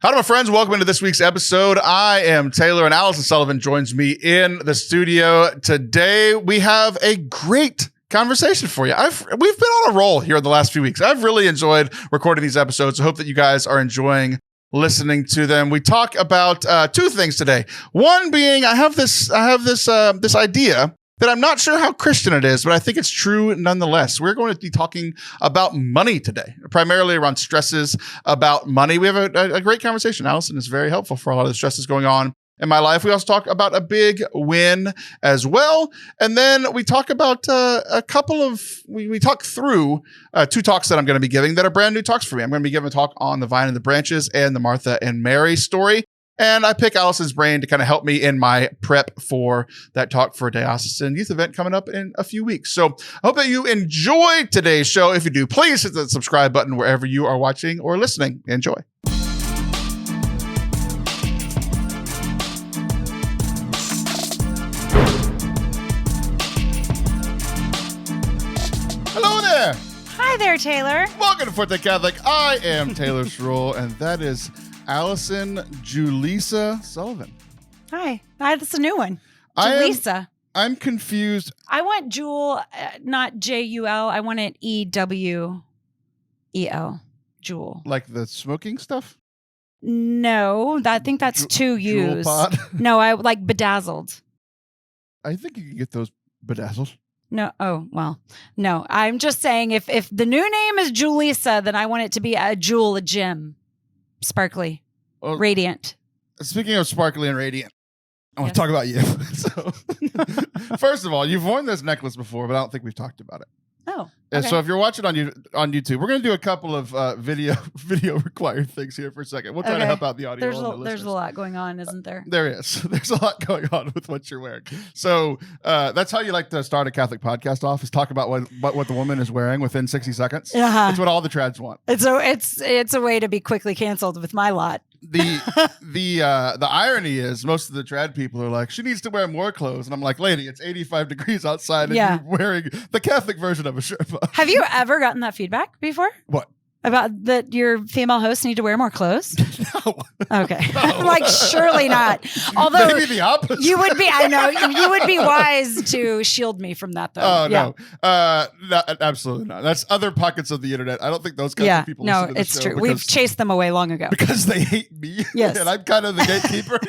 Howdy, my friends. Welcome into this week's episode. I am Taylor, and Allison Sullivan joins me in the studio. Today, we have a great conversation for you. We've been on a roll here in the last few weeks. I've really enjoyed recording these episodes. I hope that you guys are enjoying listening to them. We talk about two things today. One being, I have this idea that I'm not sure how Christian it is, but I think it's true nonetheless. We're going to be talking about money today, primarily around stresses about money. We have a great conversation. Allison is very helpful for a lot of the stresses going on in my life. We also talk about a big win as well. And then we talk about we talk through two talks that I'm going to be giving that are brand new talks for me. I'm going to be giving a talk on the vine and the branches and the Martha and Mary story. And I pick Allison's brain to kind of help me in my prep for that talk for a diocesan youth event coming up in a few weeks. So I hope that you enjoy today's show. If you do, please hit the subscribe button wherever you are watching or listening. Enjoy. Hello there. Hi there, Taylor. Welcome to Forte Catholic. I am Taylor Schroll, and that is Allison Sullivan. Hi. That's a new one. Julissa. I'm confused. I want Jewel, not J-U-L. I want it E-W-E-L. Jewel. Like the smoking stuff? No, I think that's two U's. Pod? No, I like bedazzled. I think you can get those bedazzled. No. Oh, well, no. I'm just saying if the new name is Julissa, then I want it to be a jewel, a gem. Sparkly, radiant. Speaking of sparkly and radiant, I want to talk about you. So, first of all, you've worn this necklace before, but I don't think we've talked about it. Oh, and okay. so if you're watching on YouTube, we're going to do a couple of video required things here for a second. We'll try to help out the audio. There's a lot going on, isn't there? There is. There's a lot going on with what you're wearing. So that's how you like to start a Catholic podcast off, is talk about what the woman is wearing within 60 seconds. Uh-huh. It's what all the trads want. It's a way to be quickly canceled with my lot. The irony is most of the trad people are like, she needs to wear more clothes. And I'm like, lady, it's 85 degrees outside and you're wearing the Catholic version of a Sherpa. Have you ever gotten that feedback before? What? About that your female hosts need to wear more clothes? No. Okay. No. Like, surely not. Although maybe the opposite. You would be, I know, you would be wise to shield me from that, though. Oh, yeah. No, absolutely not. That's other pockets of the internet. I don't think those kinds of people listen to the it's show. True. We've chased them away long ago. Because they hate me. Yes. And I'm kind of the gatekeeper,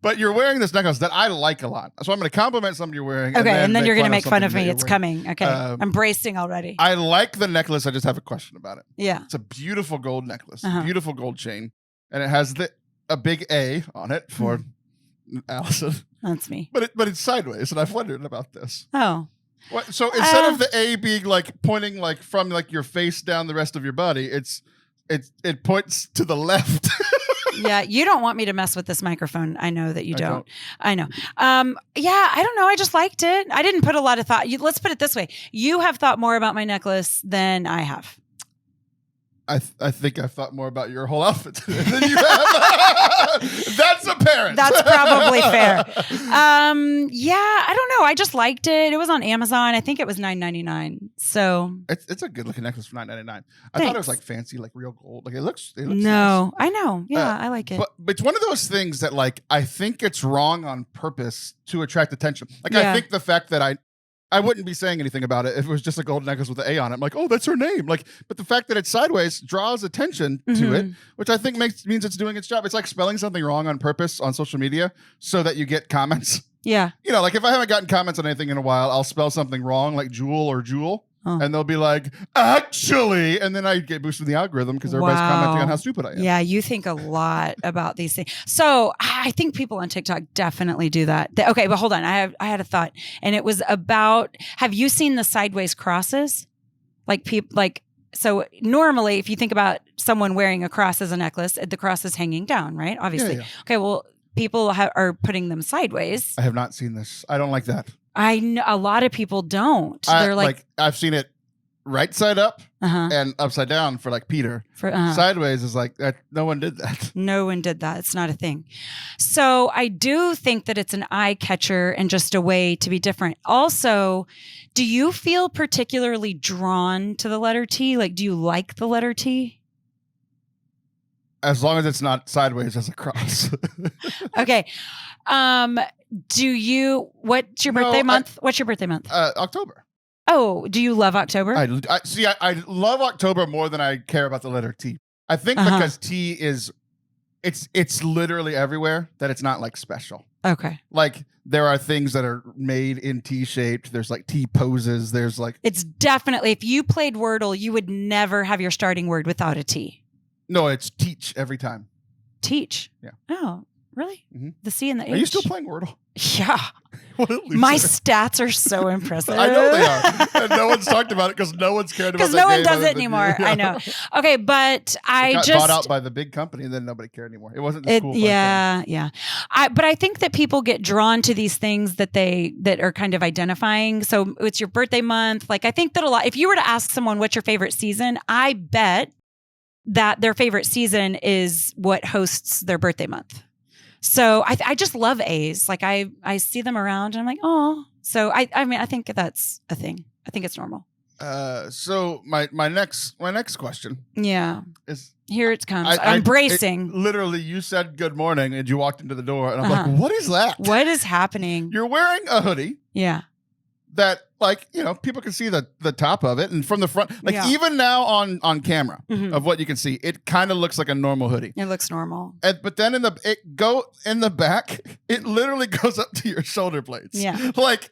But you're wearing this necklace that I like a lot. So I'm going to compliment something you're wearing. Okay, and then you're going to make fun of me. It's coming. Okay. I'm bracing already. I like the necklace. I just have a question about it. Yeah. It's a beautiful gold necklace, beautiful gold chain, and it has a big A on it for Allison. That's me. But it's sideways, and I've wondered about this. Oh. What, so instead of the A being like pointing like from like your face down the rest of your body, it points to the left. Yeah, you don't want me to mess with this microphone. I know that you don't. I know. Yeah, I don't know. I just liked it. I didn't put a lot of thought. Let's put it this way. You have thought more about my necklace than I have. I think I've thought more about your whole outfit than you have. That's apparent. That's probably fair. Yeah, I don't know. I just liked it. It was on Amazon. I think it was $9.99. So it's a good looking necklace for $9.99. I thought it was like fancy, like real gold. Like it looks no, nice. I know. Yeah, I like it. But it's one of those things that like I think it's wrong on purpose to attract attention. Like I think the fact that I wouldn't be saying anything about it if it was just a gold necklace with an A on it. I'm like, oh, that's her name. Like, but the fact that it's sideways draws attention to it, which I think means it's doing its job. It's like spelling something wrong on purpose on social media so that you get comments. Yeah. You know, like if I haven't gotten comments on anything in a while, I'll spell something wrong, like jewel or jewel. And they'll be like, actually, and then I get boosted in the algorithm because everybody's commenting on how stupid I am. Yeah, you think a lot about these things. So I think people on TikTok definitely do that. Okay, but hold on. I had a thought, and it was about, have you seen the sideways crosses? So normally, if you think about someone wearing a cross as a necklace, the cross is hanging down, right? Obviously. Yeah. Okay, well, people are putting them sideways. I have not seen this. I don't like that. I know a lot of people don't. They're like I've seen it right side up and upside down for like Peter. Sideways is like that. No one did that. No one did that. It's not a thing. So I do think that it's an eye catcher and just a way to be different. Also, do you feel particularly drawn to the letter T? Like, do you like the letter T? As long as it's not sideways as a cross. Okay. What's your birthday month? What's your birthday month? October. Oh, do you love October? I love October more than I care about the letter T. I think because T is, it's literally everywhere that it's not like special. Okay. Like there are things that are made in T shaped. There's like T poses. There's like. It's definitely, if you played Wordle, you would never have your starting word without a T. No, it's teach every time. Teach? Yeah. Oh, really? Mm-hmm. The C and the H? Are you still playing Wordle? Yeah. What a loser. My stats are so impressive. I know they are. And no one's talked about it because no one's cared about it. Because no one does it anymore. I know. Okay, but it got bought out by the big company and then nobody cared anymore. It wasn't the school. Yeah. But I think that people get drawn to these things that are kind of identifying. So it's your birthday month. Like I think that a lot, if you were to ask someone what's your favorite season, I bet that their favorite season is what hosts their birthday month. So I just love A's. Like I see them around and I'm like, oh. So I mean, I think that's a thing. I think it's normal. So my next question. Yeah. Is here it comes. I'm bracing. Literally, you said good morning and you walked into the door and I'm like, what is that? What is happening? You're wearing a hoodie. Yeah. That like, people can see the top of it and from the front, like even now on camera of what you can see, it kind of looks like a normal hoodie. It looks normal. But then in the back, it literally goes up to your shoulder blades. Yeah. Like,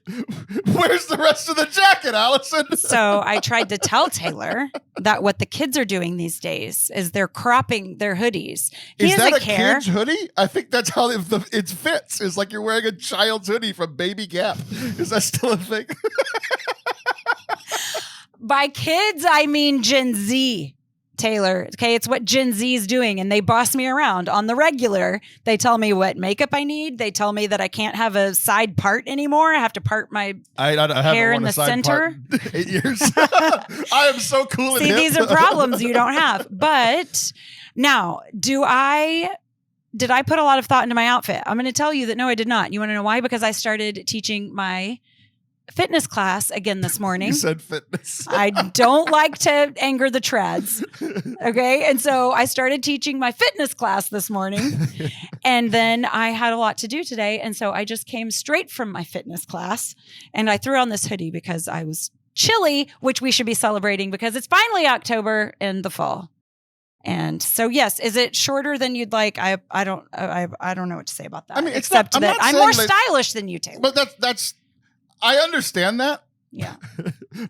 where's the rest of the jacket, Allison? So I tried to tell Taylor that what the kids are doing these days is they're cropping their hoodies. Is that a kid's hoodie? I think that's how it fits. It's like you're wearing a child's hoodie from Baby Gap. Is that still a thing? By kids, I mean Gen Z, Taylor. Okay, it's what Gen Z is doing, and they boss me around on the regular. They tell me what makeup I need. They tell me that I can't have a side part anymore. I have to part my hair in the center. 8 years. I am so cool. See, these are problems you don't have. But now, did I put a lot of thought into my outfit? I'm going to tell you that no, I did not. You want to know why? Because I started teaching my fitness class again this morning. You said fitness. I don't like to anger the trads. Okay. And so I started teaching my fitness class this morning. And then I had a lot to do today. And so I just came straight from my fitness class and I threw on this hoodie because I was chilly, which we should be celebrating because it's finally October in the fall. And so, yes, is it shorter than you'd like? I don't know what to say about that. I mean, except that I'm more stylish than you, Taylor. But that's. I understand that. Yeah.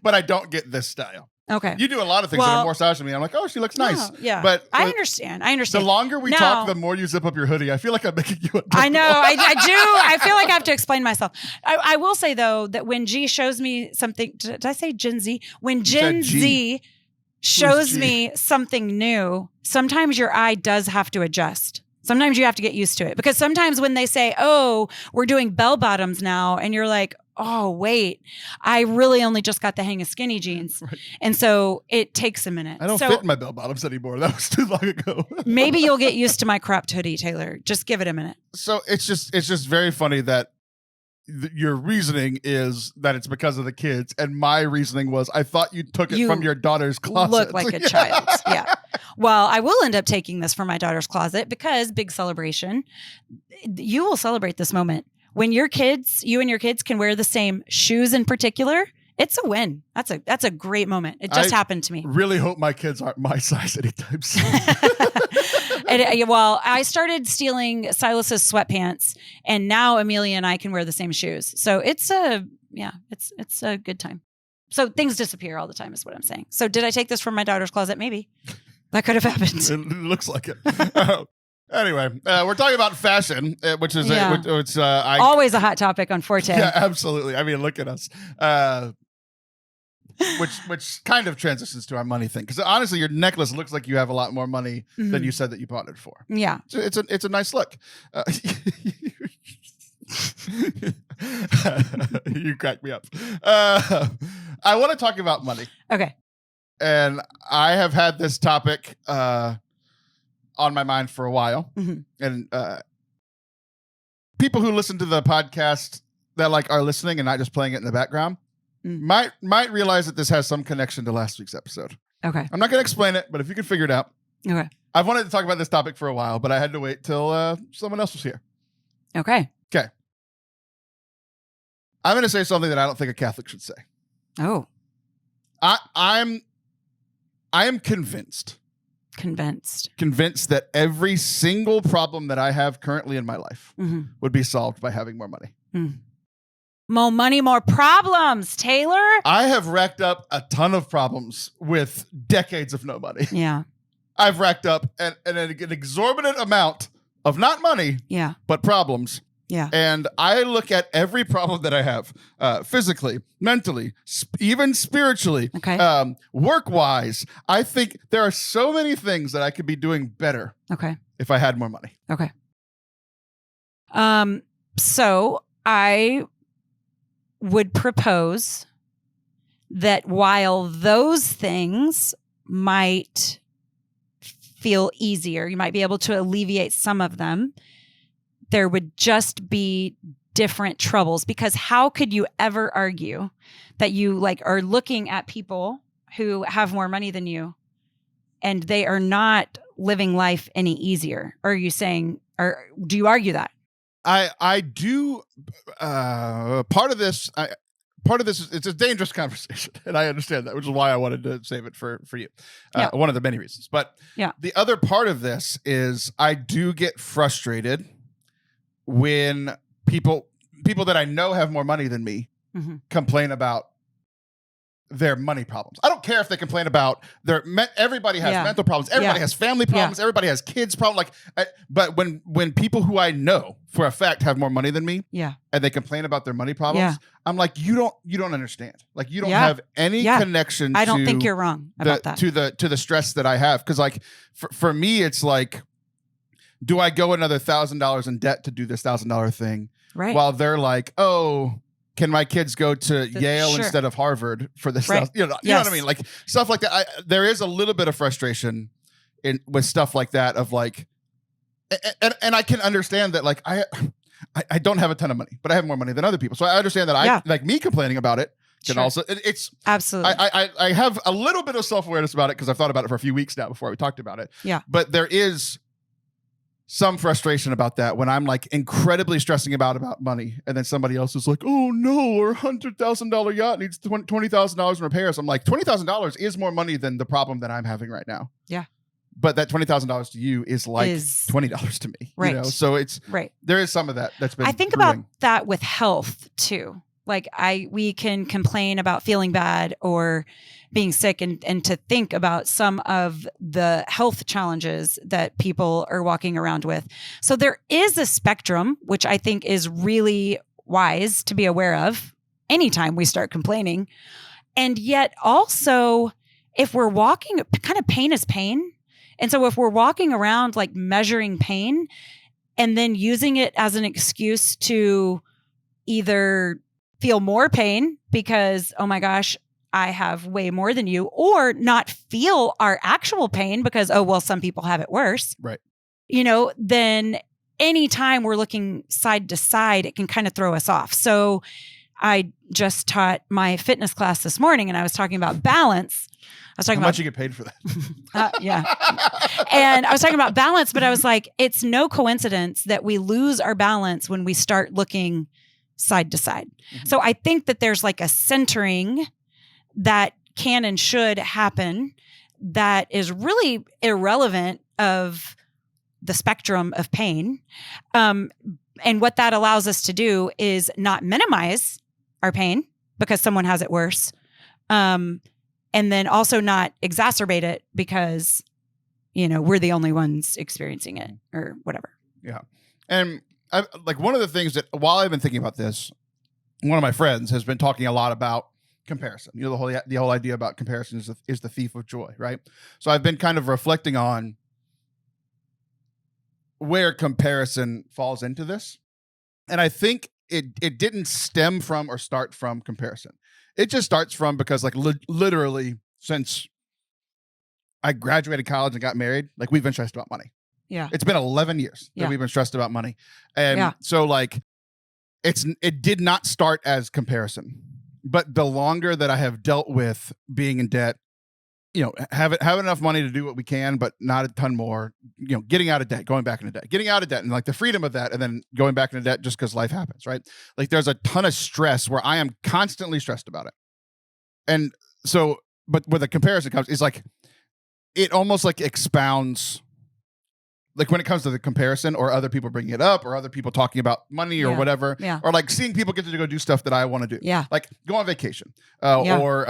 But I don't get this style. Okay. You do a lot of things that are more stylish than me. I'm like, oh, she looks nice. No, yeah. But I understand. The longer we talk, the more you zip up your hoodie. I feel like I'm making you I know. I do. I feel like I have to explain myself. I will say, though, that when G shows me something, did I say Gen Z? When Gen Z shows me something new, sometimes your eye does have to adjust. Sometimes you have to get used to it. Because sometimes when they say, oh, we're doing bell bottoms now, and you're like, oh, wait, I really only just got the hang of skinny jeans. Right. And so it takes a minute. I don't fit in my bell bottoms anymore. That was too long ago. Maybe you'll get used to my cropped hoodie, Taylor. Just give it a minute. So it's just very funny that your reasoning is that it's because of the kids. And my reasoning was, I thought you took it from your daughter's closet. Look like a child. Yeah. Well, I will end up taking this from my daughter's closet because big celebration. You will celebrate this moment. When you and your kids can wear the same shoes in particular, it's a win. That's a great moment. It just happened to me. Really hope my kids aren't my size anytime soon. Well, I started stealing Silas's sweatpants, and now Amelia and I can wear the same shoes. So it's a good time. So things disappear all the time, is what I'm saying. So did I take this from my daughter's closet? Maybe that could have happened. It looks like it. Anyway, we're talking about fashion, which is always a hot topic on Forte. Yeah, absolutely. I mean, look at us. Which kind of transitions to our money thing, because honestly, your necklace looks like you have a lot more money than you said that you bought it for. Yeah, so it's a nice look. You crack me up. I want to talk about money. Okay. And I have had this topic on my mind for a while. Mm-hmm. And people who listen to the podcast that are listening and not just playing it in the background might realize that this has some connection to last week's episode. Okay. I'm not going to explain it, but if you can figure it out. Okay. I've wanted to talk about this topic for a while, but I had to wait till someone else was here. Okay. Okay. I'm going to say something that I don't think a Catholic should say. Oh. I am convinced that every single problem that I have currently in my life would be solved by having more money. More money, more problems, Taylor. I have racked up a ton of problems with decades of no money. Yeah. I've racked up an exorbitant amount of not money, but problems. Yeah. And I look at every problem that I have, physically, mentally, even spiritually, work-wise. I think there are so many things that I could be doing better if I had more money. Okay. So I would propose that while those things might feel easier, you might be able to alleviate some of them, there would just be different troubles, because how could you ever argue that you are looking at people who have more money than you and they are not living life any easier? Or are you saying, or do you argue that? I do. Part of this is it's a dangerous conversation, and I understand that, which is why I wanted to save it for you. One of the many reasons. But the other part of this is I do get frustrated when people that I know have more money than me complain about their money problems. I don't care if they complain about everybody has mental problems, everybody has family problems, everybody has kids problems. But when people who I know for a fact have more money than me, and they complain about their money problems, I'm like, you don't understand. Like, you don't have any connection. I don't think you're wrong about that. To the stress that I have, because for me, it's like, do I go another $1,000 in debt to do this $1,000 thing? Right. While they're like, oh, can my kids go to Yale instead of Harvard for this stuff? You know what I mean? Like, stuff like that. There is a little bit of frustration with stuff like that of like, and I can understand that, like, I don't have a ton of money, but I have more money than other people. So I understand that I like me complaining about it can also, it's absolutely. I have a little bit of self-awareness about it because I've thought about it for a few weeks now before we talked about it. Yeah. But there is some frustration about that when I'm like incredibly stressing about money, and then somebody else is like, oh no, our $100,000 yacht needs $20,000 in repairs. I'm like, $20,000 is more money than the problem that I'm having right now. Yeah. But that $20,000 to you is like $20 to me. Right. You know? So it's there is some of that that's been I think brewing. about that with health too. Like we can complain about feeling bad or being sick, and to think about some of the health challenges that people are walking around with. So there is a spectrum, which I think is really wise to be aware of anytime we start complaining. And yet also, if we're walking, kind of pain is pain. And so if we're walking around like measuring pain and then using it as an excuse to either feel more pain because, oh my gosh, I have way more than you, or not feel our actual pain because, oh, well, some people have it worse. Right. You know, then anytime we're looking side to side, it can kind of throw us off. So I just taught my fitness class this morning, and I was talking about balance. I was talking How much you get paid for that? Yeah. And I was talking about balance, but I was like, it's no coincidence that we lose our balance when we start looking side to side. Mm-hmm. So I think that there's like a centering that can and should happen that is really irrelevant of the spectrum of pain. And what that allows us to do is not minimize our pain because someone has it worse. And then also not exacerbate it because, you know, we're the only ones experiencing it or whatever. Yeah. And like one of the things that while I've been thinking about this, one of my friends has been talking a lot about comparison. You know, the whole idea about comparison is the thief of joy, right? So I've been kind of reflecting on where comparison falls into this. And I think it didn't stem from or start from comparison. It just starts from because like literally since I graduated college and got married, like we've been stressed about money. Yeah. It's been 11 years that we've been stressed about money. And so like it did not start as comparison, but the longer that I have dealt with being in debt, have enough money to do what we can, but not a ton more, getting out of debt, going back into debt, getting out of debt, and like the freedom of that, and then going back into debt just because life happens, right? Like there's a ton of stress where I am constantly stressed about it. And so, but where the comparison comes is like, it almost like expounds, like when it comes to the comparison or other people bringing it up or other people talking about money or whatever, or like seeing people get to go do stuff that I want to do. Yeah. Like go on vacation or,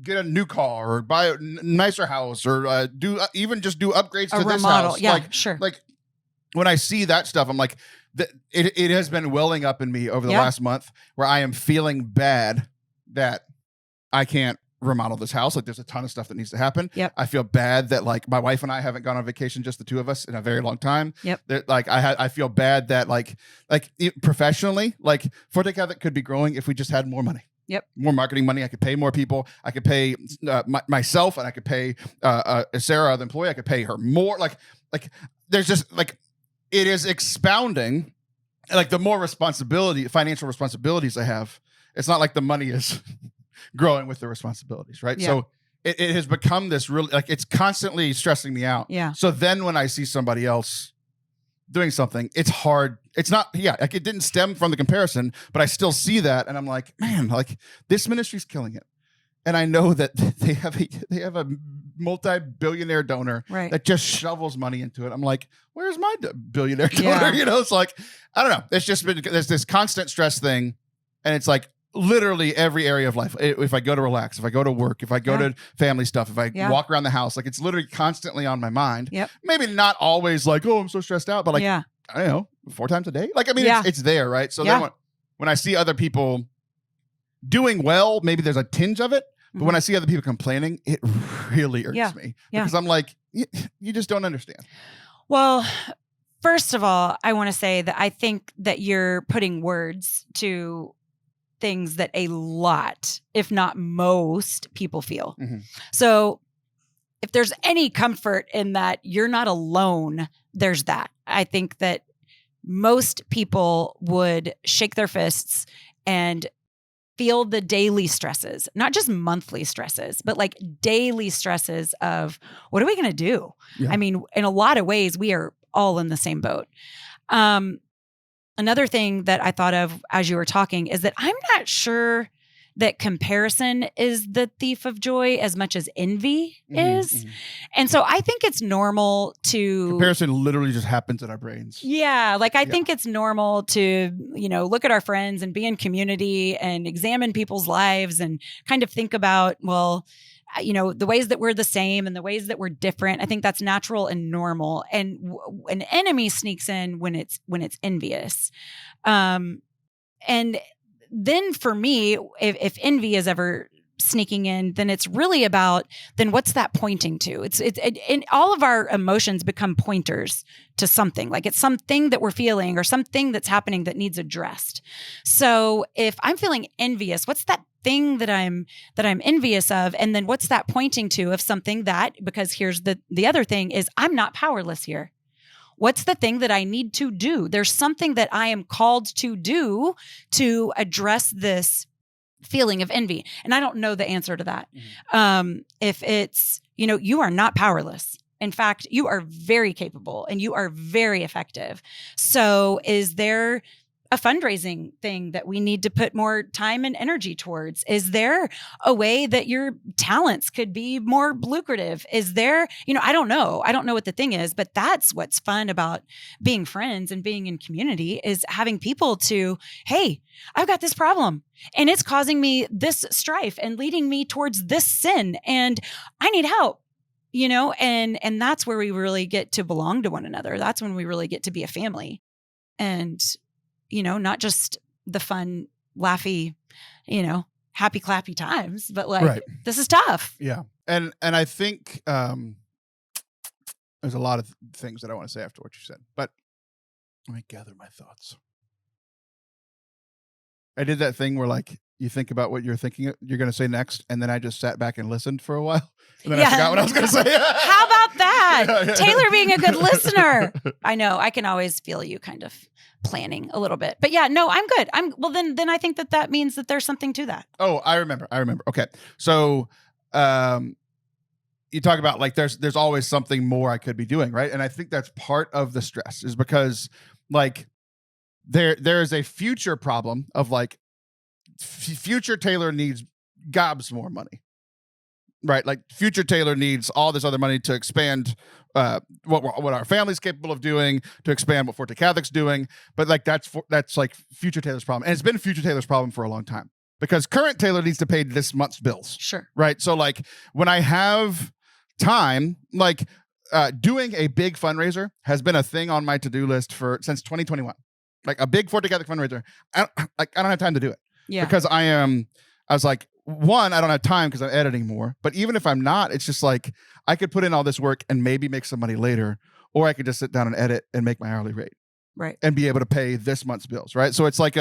get a new car or buy a nicer house or do upgrades to this house. Yeah, sure. Like when I see that stuff, I'm like, it has been welling up in me over the last month where I am feeling bad that I can't remodel this house. Like there's a ton of stuff that needs to happen. Yep. I feel bad that like my wife and I haven't gone on vacation, just the two of us, in a very long time. Yep. That like I feel bad that like professionally, like Forte Catholic could be growing if we just had more money. Yep. More marketing money. I could pay more people. I could pay myself, and I could pay Sarah, the employee. I could pay her more. Like there's just like, it is expounding. Like the more financial responsibilities I have, it's not like the money is growing with the responsibilities, right? Yeah. So it has become this really, like, it's constantly stressing me out. Yeah. So then when I see somebody else doing something, it's hard. It's not, like it didn't stem from the comparison, but I still see that. And I'm like, man, like this ministry's killing it. And I know that they have a multi-billionaire donor that just shovels money into it. I'm like, where's my billionaire donor? It's like, I don't know. It's just been, there's this constant stress thing. And it's like literally every area of life. If I go to relax, if I go to work, if I go to family stuff, if I walk around the house, like it's literally constantly on my mind. Yep. Maybe not always like, oh, I'm so stressed out, but like, I don't know, 4 times a day. Like, I mean, it's there, right? So then when I see other people doing well, maybe there's a tinge of it. But when I see other people complaining, it really irks me because I'm like, you just don't understand. Well, first of all, I want to say that I think that you're putting words to things that a lot, if not most, people feel. Mm-hmm. So if there's any comfort in that you're not alone, there's that. I think that most people would shake their fists and feel the daily stresses, not just monthly stresses, but like daily stresses of what are we going to do? Yeah. I mean, in a lot of ways, we are all in the same boat. Another thing that I thought of as you were talking is that I'm not sure that comparison is the thief of joy as much as envy is. Mm-hmm. And so I think it's normal to... Comparison literally just happens in our brains. Yeah. Like I think it's normal to, look at our friends and be in community and examine people's lives and kind of think about, well, the ways that we're the same and the ways that we're different. I think that's natural and normal. And an enemy sneaks in when it's envious. And then for me, if envy is ever sneaking in, then it's really about, then what's that pointing to? It's all of our emotions become pointers to something. Like it's something that we're feeling or something that's happening that needs addressed. So if I'm feeling envious, what's that thing that I'm envious of? And then what's that pointing to of something that, because here's the other thing is I'm not powerless here. What's the thing that I need to do? There's something that I am called to do to address this feeling of envy. And I don't know the answer to that. Mm-hmm. If it's, you are not powerless. In fact, you are very capable and you are very effective. So is there a fundraising thing that we need to put more time and energy towards? Is there a way that your talents could be more lucrative? Is there, I don't know. I don't know what the thing is, but that's what's fun about being friends and being in community is having people to, hey, I've got this problem and it's causing me this strife and leading me towards this sin and I need help. And that's where we really get to belong to one another. That's when we really get to be a family. And not just the fun, laughy, happy clappy times, but like, This is tough. Yeah. And I think there's a lot of things that I want to say after what you said, but let me gather my thoughts. I did that thing where like, you think about what you're thinking you're going to say next, and then I just sat back and listened for a while, and then I forgot what I was going to say. How about that? Yeah. Taylor being a good listener. I know. I can always feel you kind of planning a little bit. But yeah, no, I'm good. Then I think that means that there's something to that. Oh, I remember. Okay. So you talk about like there's always something more I could be doing, right? And I think that's part of the stress is because like there is a future problem of like future Taylor needs gobs more money, right? Like future Taylor needs all this other money to expand what our family's capable of doing, to expand what Forte Catholic's doing. But like that's like future Taylor's problem, and it's been future Taylor's problem for a long time because current Taylor needs to pay this month's bills. Sure. Right. So like when I have time, like doing a big fundraiser has been a thing on my to-do list since 2021. Like a big Forte Catholic fundraiser. I don't have time to do it. Yeah. Because I was like, one, I don't have time because I'm editing more. But even if I'm not, it's just like I could put in all this work and maybe make some money later, or I could just sit down and edit and make my hourly rate. Right. And be able to pay this month's bills. Right. So it's like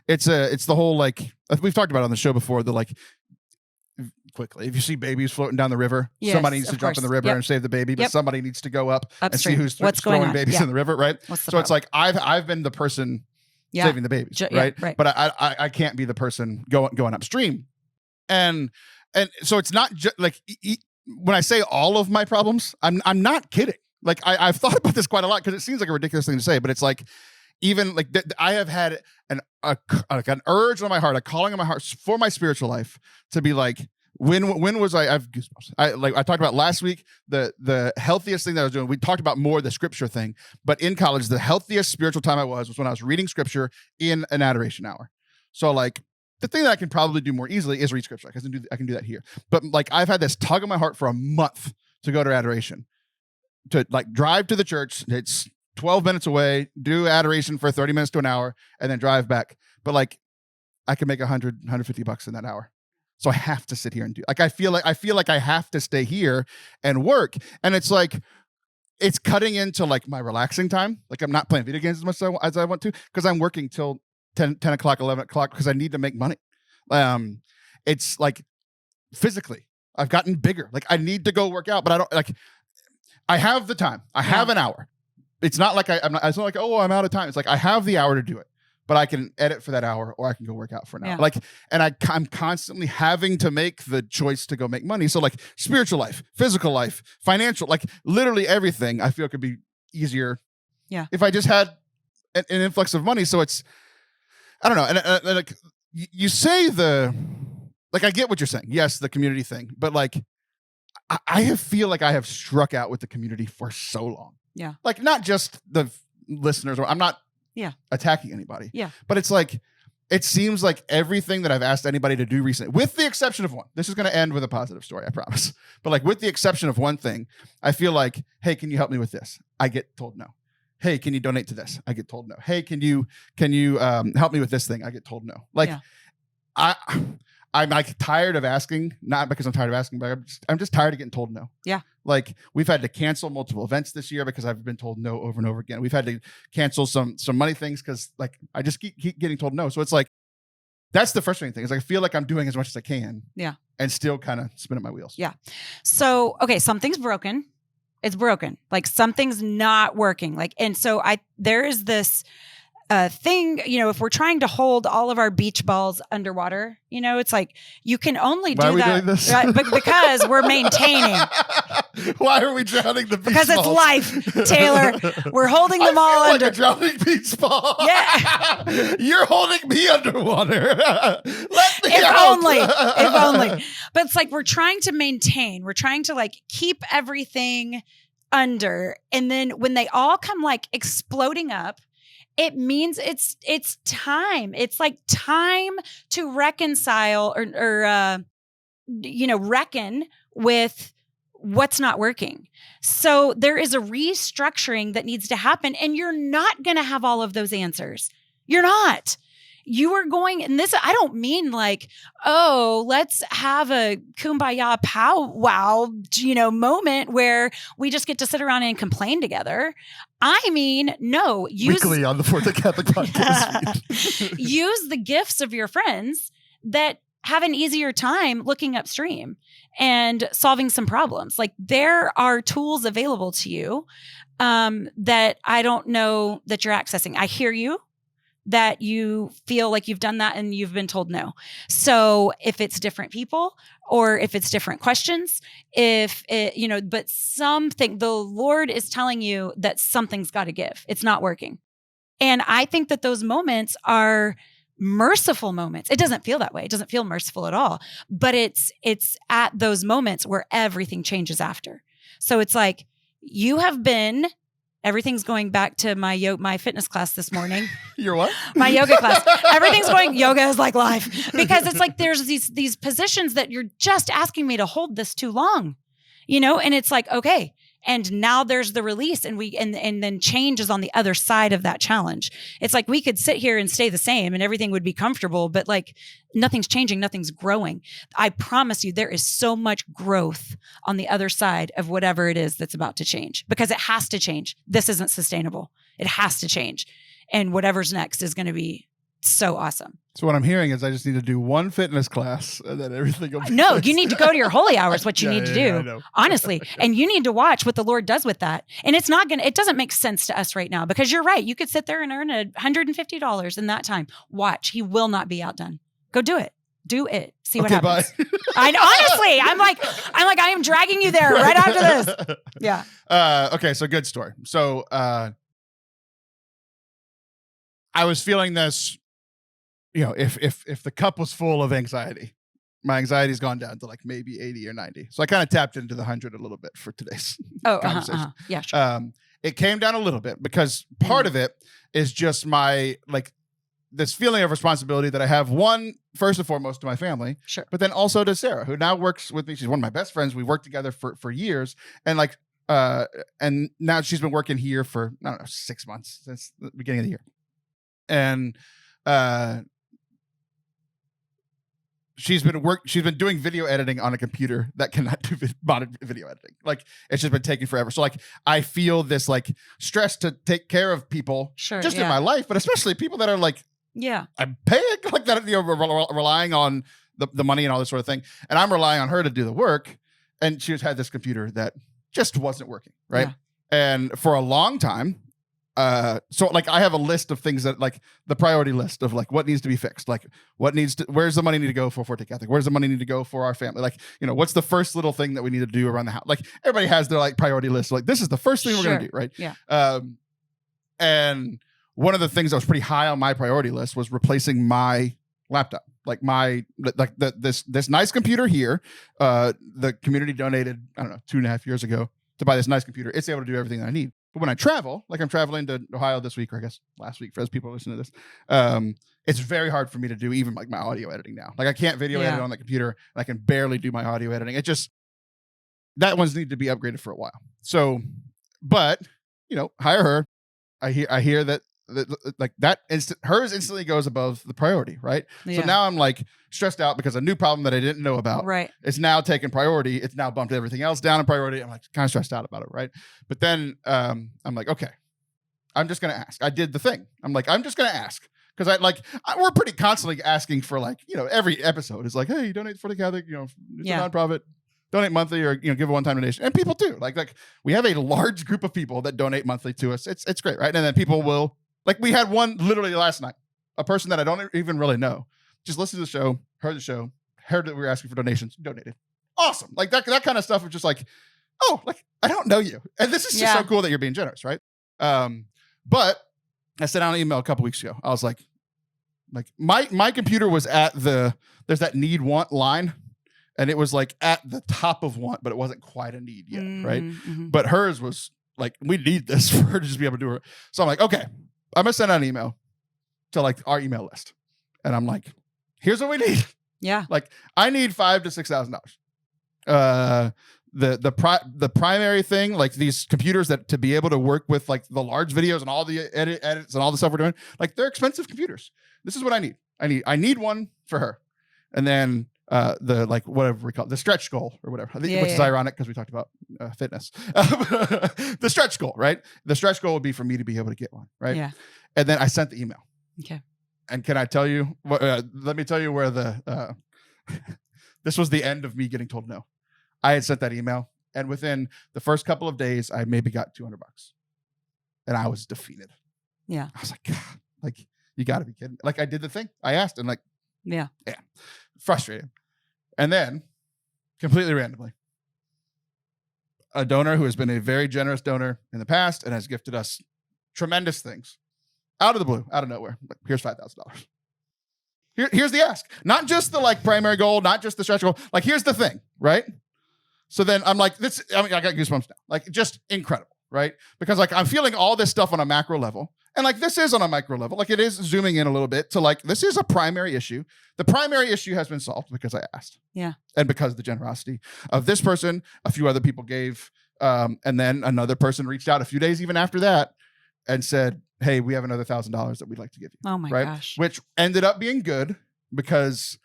it's the whole, like we've talked about it on the show before, the like quickly, if you see babies floating down the river, yes, somebody needs to jump in the river and save the baby, but somebody needs to go up upstream and see who's what's throwing going on. babies in the river. Right. So problem? It's like I've been the person saving the babies, right? Right. But I can't be the person going upstream. And so it's not just like when I say all of my problems, I'm not kidding. Like I've thought about this quite a lot because it seems like a ridiculous thing to say, but it's like even like I have had an urge on my heart, a calling on my heart for my spiritual life to be like, when was I have goosebumps. I talked about last week the healthiest thing that I was doing. We talked about more the scripture thing, but in college, the healthiest spiritual time I was when I was reading scripture in an adoration hour. So like the thing that I can probably do more easily is read scripture. I can do that here. But like I've had this tug on my heart for a month to go to adoration, to like drive to the church. It's 12 minutes away, do adoration for 30 minutes to an hour, and then drive back. But like I can make $150 in that hour. So I have to sit here and do like I feel like I have to stay here and work. And it's like it's cutting into like my relaxing time. Like I'm not playing video games as much as I want to because I'm working till 10 o'clock, 11 o'clock because I need to make money. It's like physically I've gotten bigger. Like I need to go work out, but I don't like I have the time. I have an hour. It's not like it's not like, oh, I'm out of time. It's like I have the hour to do it. But I can edit for that hour or I can go work out for an hour. Like, and I'm constantly having to make the choice to go make money. So like spiritual life, physical life, financial, like literally everything I feel could be easier. Yeah. If I just had an influx of money. So it's, I don't know. And like you say I get what you're saying. Yes, the community thing, but like I feel like I have struck out with the community for so long. Yeah. Like not just the listeners, or I'm not attacking anybody. Yeah. But it's like, it seems like everything that I've asked anybody to do recently, with the exception of one, this is going to end with a positive story, I promise. But like with the exception of one thing, I feel like, hey, can you help me with this? I get told no. Hey, can you donate to this? I get told no. Hey, can you help me with this thing? I get told no. Like I'm like tired of asking, not because I'm tired of asking, but I'm just tired of getting told no. Yeah. Like we've had to cancel multiple events this year because I've been told no over and over again. We've had to cancel some money things because like I just keep getting told no. So it's like that's the frustrating thing is I feel like I'm doing as much as I can. Yeah. And still kind of spinning my wheels. Yeah. So okay, something's broken. It's broken. Like something's not working. Like, and so there is this thing, if we're trying to hold all of our beach balls underwater, it's like you can only do Why are we that doing this? Right, because we're maintaining. Why are we drowning the beach because balls? It's life, Taylor. We're holding them all like under. A drowning beach ball. Yeah. You're holding me underwater. Let me if out. If only. But it's like we're trying to maintain. We're trying to like keep everything under, and then when they all come like exploding up, it means it's time. It's like time to reconcile or reckon with what's not working. So there is a restructuring that needs to happen, and you're not going to have all of those answers. You're not. You are going, and this, I don't mean like, oh, let's have a kumbaya powwow, moment where we just get to sit around and complain together. I mean, no. Weekly on the Forte Catholic podcast. Use the gifts of your friends that have an easier time looking upstream and solving some problems. Like there are tools available to you that I don't know that you're accessing. I hear you. that you feel like you've done that and you've been told no. So if it's different people or if it's different questions, if it, but something, the Lord is telling you that something's got to give. It's not working. And I think that those moments are merciful moments. It doesn't feel that way. It doesn't feel merciful at all, but it's at those moments where everything changes after. So it's like everything's going back to my fitness class this morning. Your what? My yoga class. Everything's going, yoga is like life, because it's like, there's these positions that you're just asking me to hold this too long, and it's like, okay. And now there's the release and then change is on the other side of that challenge. It's like, we could sit here and stay the same and everything would be comfortable, but like nothing's changing, nothing's growing. I promise you there is so much growth on the other side of whatever it is that's about to change, because it has to change. This isn't sustainable. It has to change. And whatever's next is going to be so awesome. So what I'm hearing is I just need to do one fitness class and then everything will be No, fixed. you need to go to your holy hours, what you need to do, honestly. And you need to watch what the Lord does with that. And it doesn't make sense to us right now, because you're right. You could sit there and earn $150 in that time. Watch. He will not be outdone. Go do it. Do it. See what happens. Bye. Honestly, I'm like, I am dragging you there right after this. Yeah. Okay. So good story. So, I was feeling this, if the cup was full of anxiety, my anxiety's gone down to like maybe 80 or 90. So I kind of tapped into the 100 a little bit for today's conversation. Yeah, sure. It came down a little bit because part of it is just my, like, this feeling of responsibility that I have, one, first and foremost, to my family, sure, but then also to Sarah, who now works with me. She's one of my best friends. We worked together for years. And like, and now she's been working here for, I don't know, 6 months since the beginning of the year. And, she's been doing video editing on a computer that cannot do video editing. Like, it's just been taking forever. So like, I feel this like stress to take care of people, just in my life, but especially people that are like, I'm paying like that, relying on the money and all this sort of thing. And I'm relying on her to do the work. And she had this computer that just wasn't working. Right. Yeah. And for a long time, so like I have a list of things that, like, the priority list of like what needs to be fixed, like where's the money need to go for Forte Catholic, where's the money need to go for our family, like, what's the first little thing that we need to do around the house. Like, everybody has their like priority list, like this is the first thing we're gonna do, right? Yeah. And one of the things that was pretty high on my priority list was replacing my laptop, this nice computer here. The community donated, I don't know, 2.5 years ago to buy this nice computer. It's able to do everything that I need. But when I travel, like I'm traveling to Ohio this week, or I guess last week for those people listening to this, it's very hard for me to do even like my audio editing now. Like, I can't video edit on the computer, and I can barely do my audio editing. It just, that one's need to be upgraded for a while. So, but, hire her. I hear that like that hers instantly goes above the priority, right? Yeah. So now I'm like stressed out because a new problem that I didn't know about, right, it's now taken priority. It's now bumped everything else down in priority. I'm like kind of stressed out about it, right? But then I'm like, okay, I'm just gonna ask. I did the thing. I'm like, I'm just gonna ask, because we're pretty constantly asking for, like, every episode is like, hey, donate for the Catholic, it's a nonprofit. Donate monthly, or give a one-time donation, and people do. Like we have a large group of people that donate monthly to us. It's great, right? And then people will. Like, we had one literally last night, a person that I don't even really know, just listened to the show, heard that we were asking for donations, donated. Awesome. Like that kind of stuff was just like, oh, like, I don't know you. And this is just so cool that you're being generous, right? But I sent out an email a couple weeks ago. I was like my computer was at there's that need want line, and it was like at the top of want, but it wasn't quite a need yet, right? Mm-hmm. But hers was like, we need this for her to just be able to do it. So I'm like, okay, I'm gonna send out an email to like our email list, and I'm like, here's what we need. Yeah, like I need $5,000 to $6,000. The primary thing, like these computers that to be able to work with like the large videos and all the edits and all the stuff we're doing, like they're expensive computers. This is what I need. I need one for her, and then the like whatever we call it, the stretch goal or whatever, which is ironic because we talked about fitness. The stretch goal, right? The stretch goal would be for me to be able to get one, right? Yeah. And then I sent the email. Okay. And can I tell you? Let me tell you where the this was the end of me getting told no. I had sent that email, and within the first couple of days, I maybe got $200, and I was defeated. Yeah. I was like, God, like You got to be kidding. Like I did the thing. I asked and like, yeah. Frustrating. And then completely randomly, a donor who has been a very generous donor in the past and has gifted us tremendous things out of the blue, out of nowhere. Like, here's $5,000. Here's the ask. Not just the like primary goal, not just the stretch goal. Like, here's the thing, right? So then I'm like, I got goosebumps now. Like, just incredible, right? Because like I'm feeling all this stuff on a macro level. And like this is on a micro level. Like it is zooming in a little bit to like, this is a primary issue. The primary issue has been solved because I asked. Yeah. And because of the generosity of this person, a few other people gave. And then another person reached out a few days even after that and said, hey, we have another $1,000 that we'd like to give you. Oh my gosh. Which ended up being good because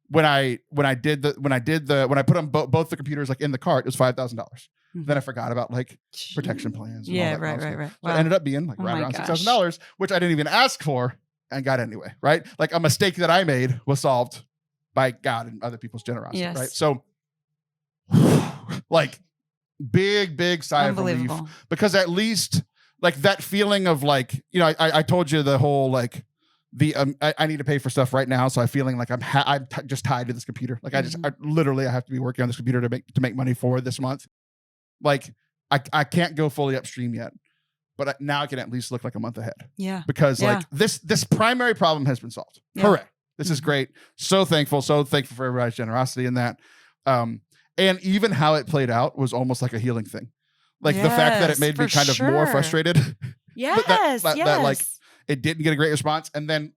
when I put on both the computers like in the cart, it was $5,000. Mm-hmm. Then I forgot about like protection plans. And all that right. So it ended up being like right around $6,000, which I didn't even ask for and got anyway. Right. Like a mistake that I made was solved by God and other people's generosity. Yes. Right. So like big sigh of relief because at least like that feeling of like, you know, I told you the whole like the I need to pay for stuff right now, so I'm feeling like I'm just tied to this computer. Like I literally have to be working on this computer to make money for this month. Like I can't go fully upstream yet, but now I can at least look like a month ahead. Yeah, because like this primary problem has been solved. Yeah. Hooray! This is great. So thankful for everybody's generosity in that. And even how it played out was almost like a healing thing. Like the fact that it made me kind of more frustrated. Yes, that like it didn't get a great response. And then,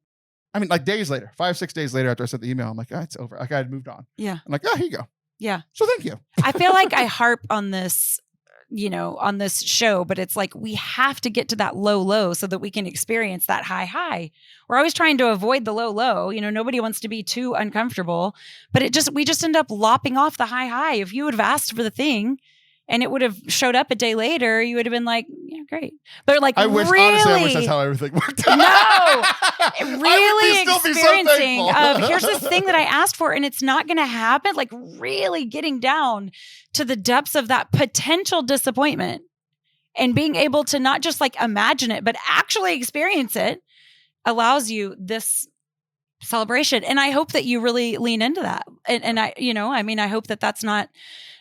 I mean, like days later, 5-6 days later after I sent the email, I'm like, it's over. Like I had moved on. Yeah. I'm like, here you go. Yeah. So thank you. I feel like I harp on this, you know, on this show, but it's like we have to get to that low so that we can experience that high. We're always trying to avoid the low. You know, nobody wants to be too uncomfortable, but we just end up lopping off the high. If you would have asked for the thing and it would have showed up a day later, you would have been like, yeah, great. But like, honestly, I wish that's how everything worked out. No, really experiencing here's this thing that I asked for and it's not going to happen. Like really getting down to the depths of that potential disappointment and being able to not just like imagine it, but actually experience it allows you this celebration. And I hope that you really lean into that. And I, you know, I mean, I hope that that's not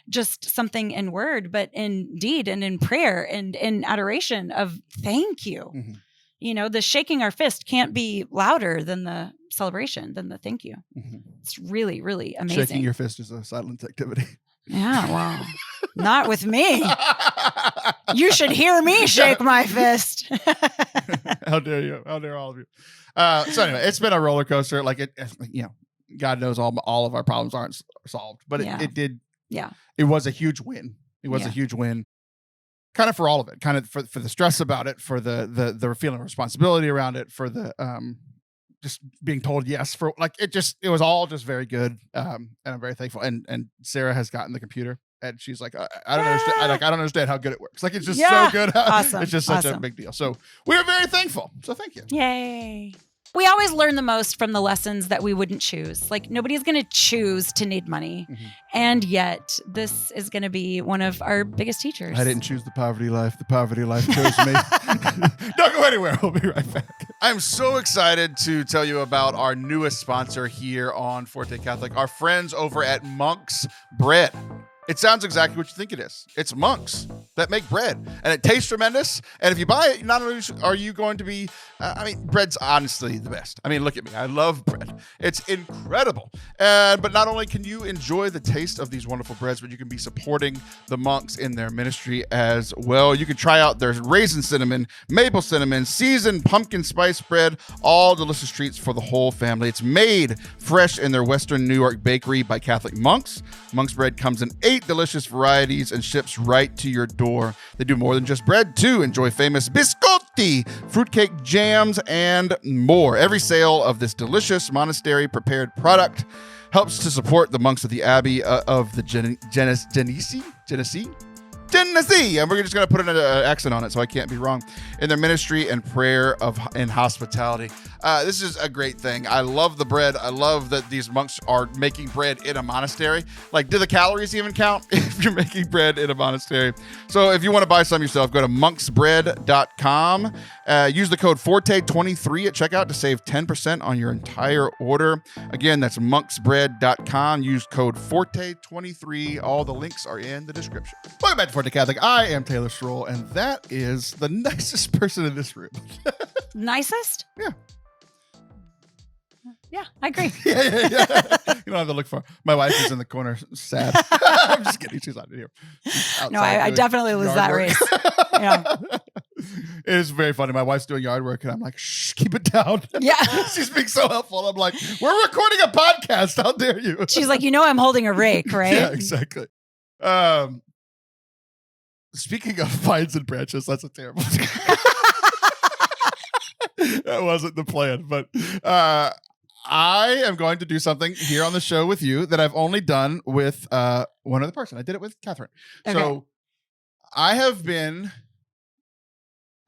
just something in word, but in deed and in prayer and in adoration of thank you. Mm-hmm. You know, the shaking our fist can't be louder than the celebration, than the thank you. Mm-hmm. It's really, really amazing. Shaking your fist is a silent activity. Yeah, well, not with me. You should hear me shake my fist. How dare you? How dare all of you? So anyway, it's been a roller coaster. Like it, you know, God knows all of our problems aren't solved, but it did. Yeah. It was a huge win. It was a huge win. Kind of for all of it, kind of for the stress about it, for the feeling of responsibility around it, for the just being told yes, for like it was all just very good. And I'm very thankful. And Sarah has gotten the computer and she's like, I don't understand. I don't understand how good it works. Like it's just so good. Awesome. It's just such a big deal. So we're very thankful. So thank you. Yay. We always learn the most from the lessons that we wouldn't choose. Like nobody's going to choose to need money. Mm-hmm. And yet this is going to be one of our biggest teachers. I didn't choose the poverty life. The poverty life chose me. Don't go anywhere. We'll be right back. I'm so excited to tell you about our newest sponsor here on Forte Catholic, our friends over at Monk's Bread. It sounds exactly what you think it is. It's monks that make bread, and it tastes tremendous. And if you buy it, not only are you going to be, bread's honestly the best. I mean, look at me. I love bread. It's incredible. But not only can you enjoy the taste of these wonderful breads, but you can be supporting the monks in their ministry as well. You can try out their raisin cinnamon, maple cinnamon, seasoned pumpkin spice bread, all delicious treats for the whole family. It's made fresh in their Western New York bakery by Catholic monks. Monk's Bread comes in 8 delicious varieties and ships right to your door. They do more than just bread, too. Enjoy famous biscotti, fruitcake jams, and more. Every sale of this delicious monastery-prepared product helps to support the monks of the Abbey of the Genesee Tennessee. And we're just going to put an accent on it so I can't be wrong. In their ministry and prayer and hospitality. This is a great thing. I love the bread. I love that these monks are making bread in a monastery. Like, do the calories even count if you're making bread in a monastery? So if you want to buy some yourself, go to monksbread.com. Use the code Forte23 at checkout to save 10% on your entire order. Again, that's monksbread.com. Use code Forte23. All the links are in the description. Welcome back to Forte Catholic. I am Taylor Stroll, and that is the nicest person in this room. Nicest? Yeah. Yeah, I agree. Yeah. You don't have to look for. My wife is in the corner, sad. I'm just kidding. She's not here. No, I definitely lose that race. Yeah. It is very funny. My wife's doing yard work, and I'm like, shh, keep it down. Yeah. She's being so helpful. I'm like, we're recording a podcast. How dare you? She's like, I'm holding a rake, right? Yeah, exactly. Speaking of vines and branches, that's a terrible thing. That wasn't the plan, but I am going to do something here on the show with you that I've only done with one other person. I did it with Catherine. Okay. So I have been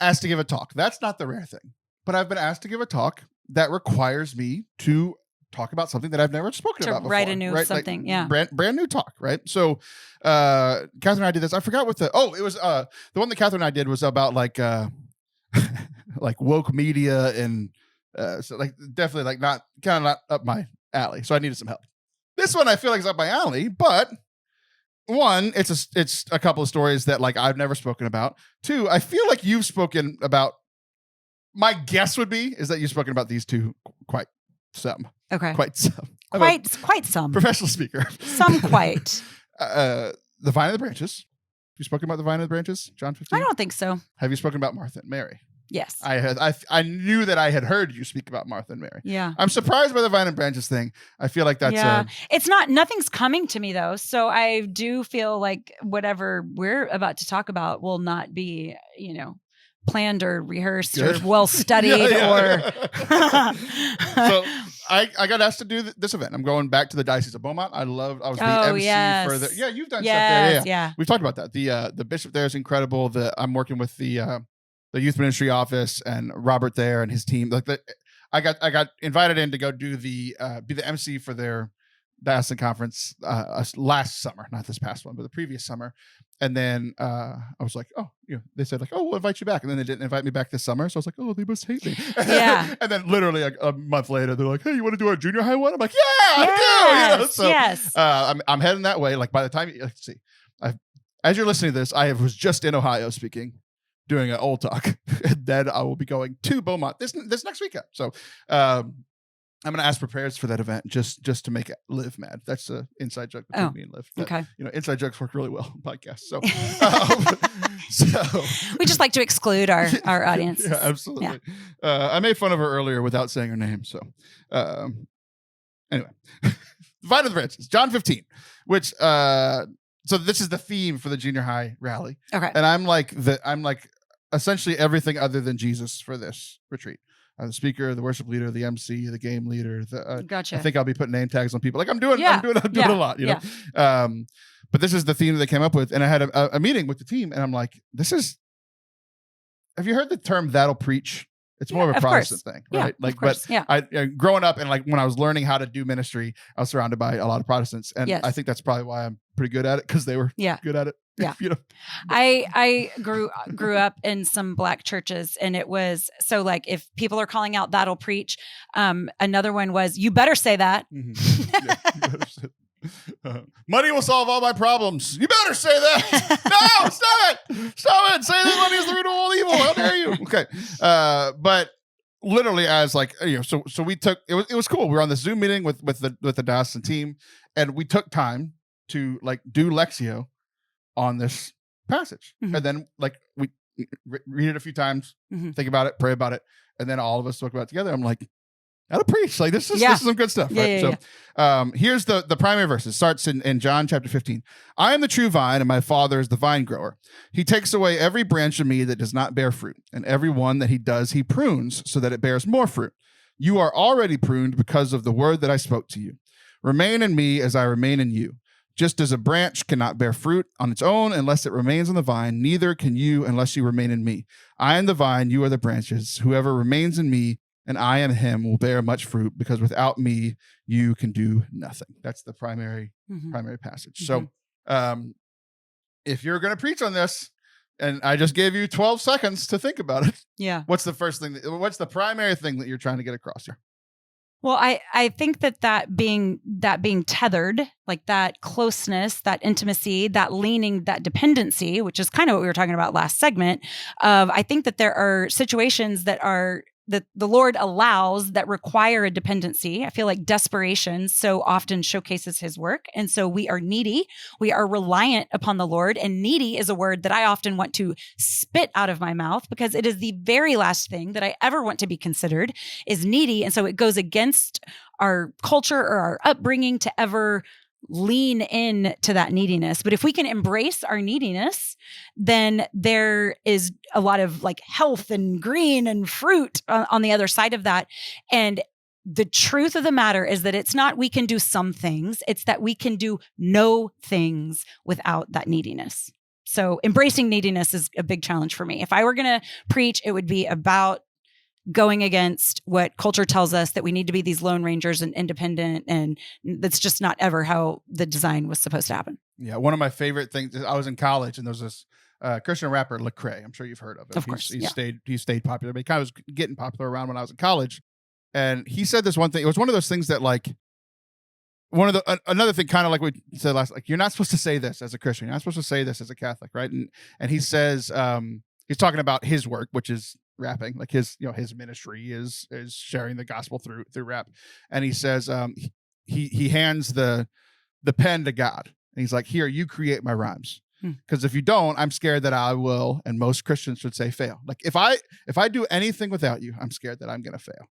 asked to give a talk. That's not the rare thing, but I've been asked to give a talk that requires me to talk about something that I've never spoken about before. Write a new something, like, brand new talk, right? So Catherine and I did this. I forgot what it was the one that Catherine and I did was about like woke media and so like definitely like not up my alley. So I needed some help. This one I feel like is up my alley, but one, it's a couple of stories that like I've never spoken about. Two, I feel like you've spoken about. My guess would be is that you've spoken about these two quite some. Okay. Quite some. Quite some. Professional speaker. Some quite. The Vine and the Branches. Have you spoken about the Vine and the Branches, John 15? I don't think so. Have you spoken about Martha and Mary? Yes. I knew that I had heard you speak about Martha and Mary. Yeah. I'm surprised by the Vine and Branches thing. I feel like that's it's nothing's coming to me though. So I do feel like whatever we're about to talk about will not be, planned or rehearsed or well studied or So I got asked to do this event. I'm going back to the Diocese of Beaumont. I was the MC for the you've done stuff there. Yeah. We've talked about that. The bishop there is incredible. I'm working with the youth ministry office and Robert there and his team. Like I got invited in to go do be the MC for their diocesan conference last summer, not this past one, but the previous summer. And then I was like, they said like, we'll invite you back. And then they didn't invite me back this summer. So I was like, they must hate me. Yeah. And then literally a month later, they're like, hey, you want to do our junior high one? I'm like, yeah, I do. So yes. I'm heading that way. Like by the time, let's see, as you're listening to this, I was just in Ohio speaking, doing an old talk. And then I will be going to Beaumont this next weekend. So I'm going to ask for prayers for that event just to make Liv mad. That's an inside joke between me and Liv. But, okay. Inside jokes work really well on podcasts. So, we just like to exclude our audience. Yeah, absolutely. Yeah. I made fun of her earlier without saying her name. So, anyway, Vine of the Branches, John 15, which, so this is the theme for the junior high rally. Okay. And I'm like essentially everything other than Jesus for this retreat. I'm the speaker, the worship leader, the MC, the game leader. Gotcha. I think I'll be putting name tags on people. Like I'm doing a lot, you know. But this is the theme that they came up with, and I had a meeting with the team, and I'm like, have you heard the term "that'll preach"? It's more of a Protestant thing, right? Like, but I growing up and like when I was learning how to do ministry, I was surrounded by a lot of Protestants, and I think that's probably why I'm pretty good at it because they were good at it. Yeah. I grew up in some Black churches, and it was so like if people are calling out that'll preach, another one was you better say that. Mm-hmm. Yeah, you better say money will solve all my problems. You better say that. No, stop it. Say that money is the root of all evil. How dare you? Okay. But literally as like, so we took, it was cool. We were on this Zoom meeting with the diocesan team, and we took time to like do Lectio on this passage. Mm-hmm. And then like we read it a few times, think about it, pray about it. And then all of us talk about it together. I'm like, that'll preach. Like this is some good stuff. Right? Here's the primary verse. It starts in John chapter 15. I am the true vine, and my Father is the vine grower. He takes away every branch of me that does not bear fruit, and every one that he does, he prunes so that it bears more fruit. You are already pruned because of the word that I spoke to you. Remain in me as I remain in you. Just as a branch cannot bear fruit on its own unless it remains on the vine, neither can you unless you remain in me. I am the vine, you are the branches. Whoever remains in me and I in him will bear much fruit, because without me you can do nothing. That's the primary passage. So if you're going to preach on this, and I just gave you 12 seconds to think about it, what's the primary thing that you're trying to get across here? Well, I think that being tethered, like that closeness, that intimacy, that leaning, that dependency, which is kind of what we were talking about last segment, I think that there are situations that the Lord allows that require a dependency. I feel like desperation so often showcases his work. And so we are needy. We are reliant upon the Lord. And needy is a word that I often want to spit out of my mouth, because it is the very last thing that I ever want to be considered is needy. And so it goes against our culture or our upbringing to ever lean in to that neediness. But if we can embrace our neediness, then there is a lot of like health and green and fruit on the other side of that. And the truth of the matter is that it's not we can do some things, it's that we can do no things without that neediness. So embracing neediness is a big challenge for me. If I were going to preach, it would be about going against what culture tells us that we need to be these lone rangers and independent. And that's just not ever how the design was supposed to happen. Yeah. One of my favorite things, I was in college and there was this Christian rapper, Lecrae. I'm sure you've heard of it. Of course. He stayed popular, but he kind of was getting popular around when I was in college. And he said this one thing. It was one of those things that like, another thing, kind of like we said last, like, you're not supposed to say this as a Christian. You're not supposed to say this as a Catholic. Right. And he says, he's talking about his work, which is rapping, like his ministry is sharing the gospel through rap. And he says, he hands the pen to God, and he's like, here, you create my rhymes. Because if you don't, I'm scared that I will, and most Christians would say, fail. Like if I do anything without you, I'm scared that I'm going to fail.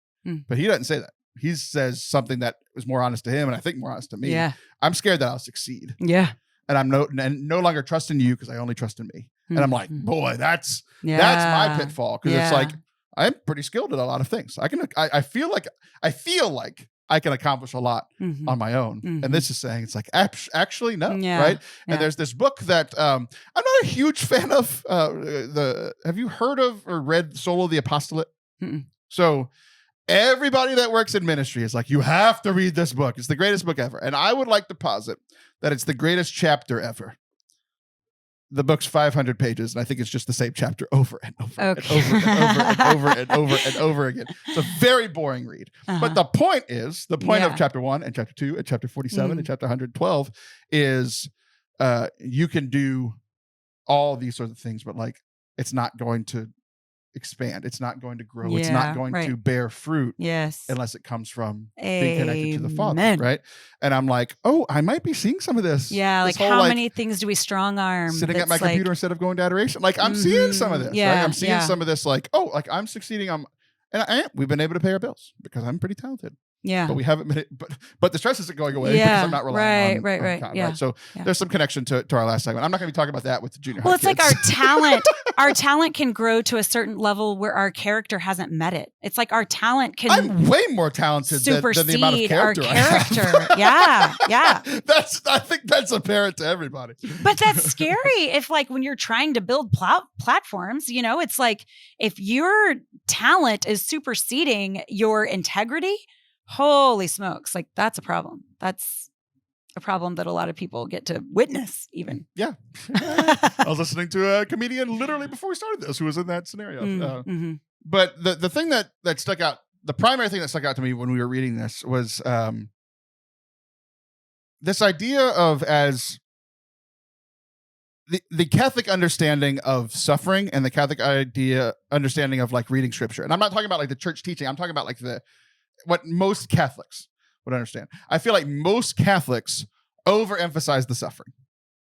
But he doesn't say that. He says something that was more honest to him, and I think more honest to me. Yeah. I'm scared that I'll succeed. Yeah. And I'm no longer trusting you because I only trust in me. And I'm like, boy, that's my pitfall. Because it's like, I'm pretty skilled at a lot of things. I feel like I can accomplish a lot on my own. And this is saying, it's like, actually, no. Right. And there's this book that I'm not a huge fan of. Have you heard of or read Solo the Apostolate? So everybody that works in ministry is like, you have to read this book. It's the greatest book ever. And I would like to posit that it's the greatest chapter ever. The book's 500 pages, and I think it's just the same chapter over and over and over and over and over and over again. It's a very boring read. But the point of chapter 1 and chapter 2 and chapter 47 and chapter 112 is you can do all these sorts of things, but like it's not going to expand. It's not going to grow. It's not going to bear fruit unless it comes from being connected to the Father, right? And I'm like, oh, I might be seeing some of this. Yeah, like how many things do we strong arm? Sitting at my computer instead of going to adoration. Like I'm seeing some of this, right? I'm seeing some of this like, oh, like I'm succeeding. We've been able to pay our bills because I'm pretty talented. Yeah. But we haven't been, but the stress isn't going away because I'm not relying on God, right? So there's some connection to our last segment. I'm not going to be talking about that with the junior high kids. It's like our talent can grow to a certain level where our character hasn't met it. It's like our talent can I'm way more talented than the amount of character our character. Yeah. I think that's apparent to everybody. But that's scary if like when you're trying to build platforms, it's like if your talent is superseding your integrity, holy smokes, like that's a problem. That's a problem that a lot of people get to witness even. Yeah. I was listening to a comedian literally before we started this who was in that scenario. But the thing that stuck out, the primary thing that stuck out to me when we were reading this was this idea of as the Catholic understanding of suffering and the Catholic understanding of like reading scripture. And I'm not talking about like the church teaching. I'm talking about like what most Catholics would understand. I feel like most Catholics overemphasize the suffering.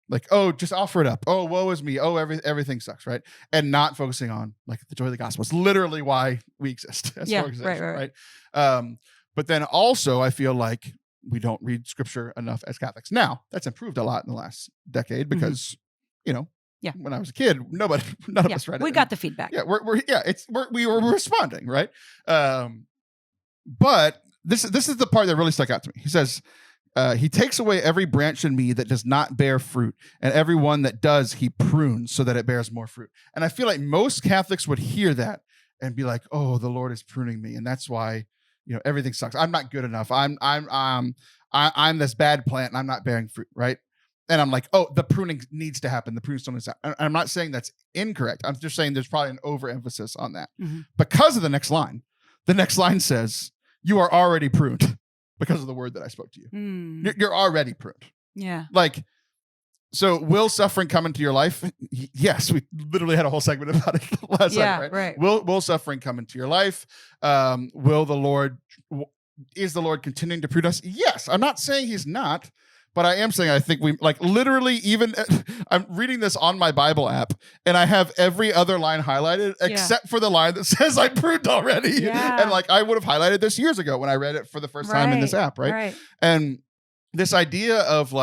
Like, oh, just offer it up. Oh, woe is me. Oh, everything sucks, right? And not focusing on like the joy of the gospel. It's literally why we exist as an organization, right? But then also I feel like we don't read scripture enough as Catholics. Now, that's improved a lot in the last decade because, when I was a kid, none of us read it. We got the feedback. Yeah, we were responding, right? But this is the part that really stuck out to me. He says, He takes away every branch in me that does not bear fruit, and every one that does, he prunes so that it bears more fruit. And I feel like most Catholics would hear that and be like, "Oh, the Lord is pruning me, and that's why, everything sucks. I'm not good enough. I'm this bad plant, and I'm not bearing fruit, right?" And I'm like, "Oh, the pruning needs to happen. The pruning still needs to happen." And I'm not saying that's incorrect. I'm just saying there's probably an overemphasis on that because of the next line. The next line says, "You are already pruned." Because of the word that I spoke to you. You're already pruned. Yeah. Like, so will suffering come into your life? Yes. We literally had a whole segment about it last time, right? Will suffering come into your life? Is the Lord continuing to prune us? Yes. I'm not saying he's not, but I am saying I think we literally even I'm reading this on my Bible app and I have every other line highlighted except for the line that says I'm pruned already. Yeah. And I would have highlighted this years ago when I read it for the first time in this app, right? And this idea of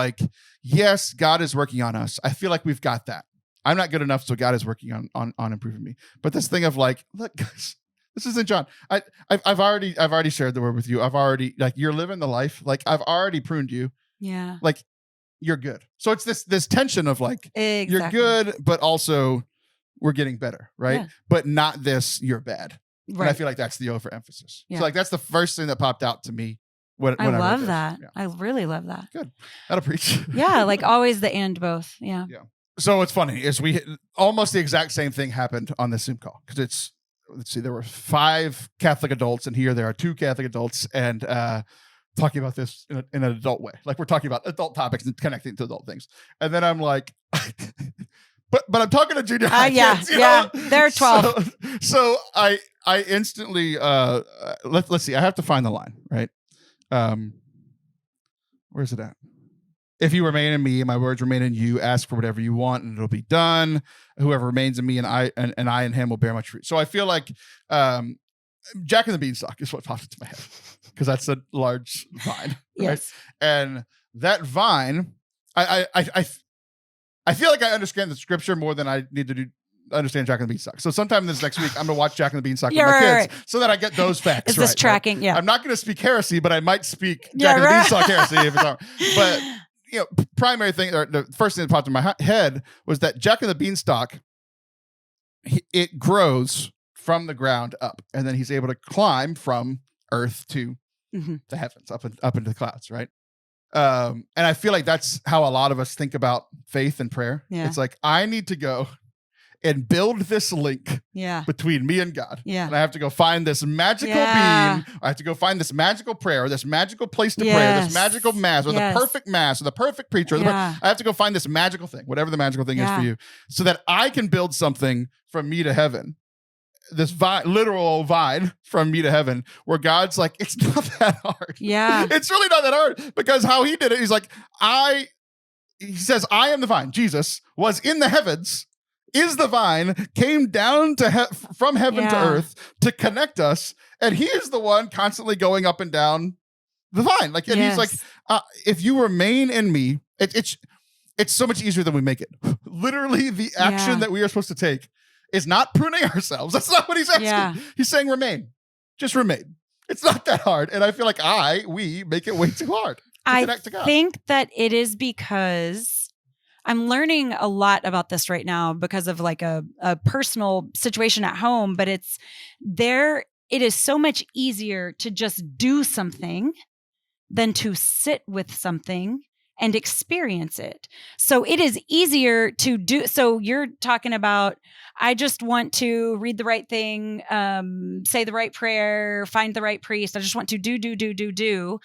yes, God is working on us. I feel like we've got that. I'm not good enough, so God is working on improving me. But this thing of look, guys, this isn't John. I've already shared the word with you. I've already you're living the life. I've already pruned you. Yeah. You're good. So it's this tension of exactly. You're good, but also we're getting better, right? Yeah. But not this, you're bad. Right. And I feel like that's the overemphasis. Yeah. So that's the first thing that popped out to me when I love that. Yeah. I really love that. Good. That'll preach. Yeah. Always the and both. Yeah. Yeah. So what's funny is almost the exact same thing happened on this Zoom call because there were 5 Catholic adults and here there are 2 Catholic adults and, talking about this in an adult way. We're talking about adult topics and connecting to adult things. And then I'm like, but I'm talking to junior high kids. Yeah. They're 12. So I instantly, let's see. I have to find the line, right? Where's it at? If you remain in me and my words remain in you, ask for whatever you want and it'll be done. Whoever remains in me and I and him will bear much fruit. So I feel like, Jack and the Beanstalk is what popped into my head because that's a large vine, yes. Right? And that vine, I feel like I understand the scripture more than I need to understand Jack and the Beanstalk. So sometime this next week, I'm gonna watch Jack and the Beanstalk with my kids so that I get those facts. Is this tracking? Right? Yeah. I'm not going to speak heresy, but I might speak Jack and the Beanstalk heresy if it's wrong. But primary thing, or the first thing that popped in my head was that Jack and the Beanstalk, it grows from the ground up, and then he's able to climb from earth to the heavens, up into the clouds, right? And I feel like that's how a lot of us think about faith and prayer. Yeah. It's I need to go and build this link between me and God. Yeah. And I have to go find this magical being. I have to go find this magical prayer, this magical place to pray, this magical mass, or the perfect mass, or the perfect preacher. I have to go find this magical thing, whatever the magical thing is for you, so that I can build something from me to heaven. This literal vine from me to heaven, where God's it's not that hard. Yeah. It's really not that hard because how he did it, he's he says, I am the vine. Jesus was in the heavens, is the vine, came down from heaven to earth to connect us. And he is the one constantly going up and down the vine. And he's if you remain in me, it's so much easier than we make it. Literally the action that we are supposed to take is not pruning ourselves. That's not what he's asking. Yeah. He's saying remain. Just remain. It's not that hard. And I feel like we make it way too hard to connect to God. I think that it is because I'm learning a lot about this right now because of a personal situation at home, but it is so much easier to just do something than to sit with something and experience it. So it is easier to do. So you're talking about, I just want to read the right thing, say the right prayer, find the right priest. I just want to do.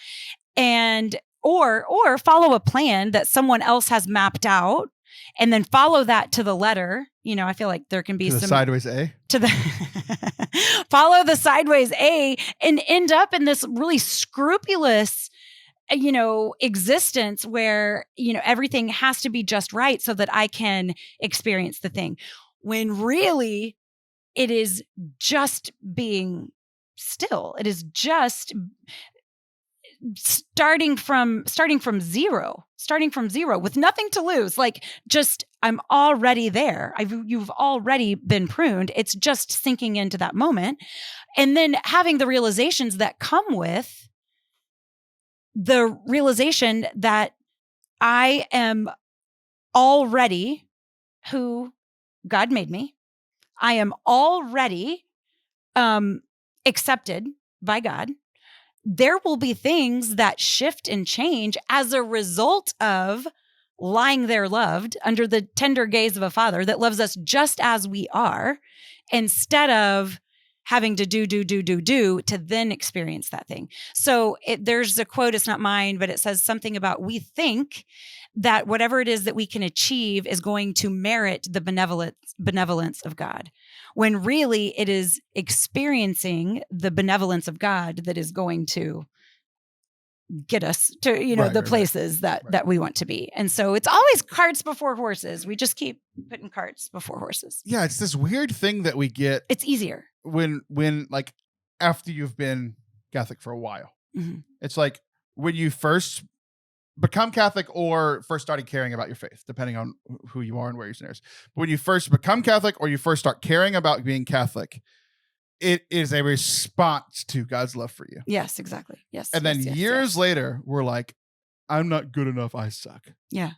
And, or follow a plan that someone else has mapped out and then follow that to the letter. I feel like there can be some sideways A follow the sideways A and end up in this really scrupulous existence where, everything has to be just right so that I can experience the thing. When really it is just being still. It is just starting from zero with nothing to lose. I'm already there. You've already been pruned. It's just sinking into that moment. And then having the realizations that come with the realization that I am already who God made me. I am already accepted by God. There will be things that shift and change as a result of lying there loved under the tender gaze of a father that loves us just as we are, instead of having to do to then experience that thing. So there's a quote, it's not mine, but it says something about, we think that whatever it is that we can achieve is going to merit the benevolence of God, when really it is experiencing the benevolence of God that is going to get us to, the places that we want to be. And so it's always carts before horses. We just keep putting carts before horses. Yeah. It's this weird thing that we get. It's easier when like after you've been Catholic for a while. Mm-hmm. It's like when you first become Catholic or first started caring about your faith, depending on who you are and where your sin is. But when you first become Catholic or you first start caring about being Catholic, it is a response to God's love for you. Yes, exactly. Yes. And then years later, we're like, I'm not good enough. I suck. Yeah.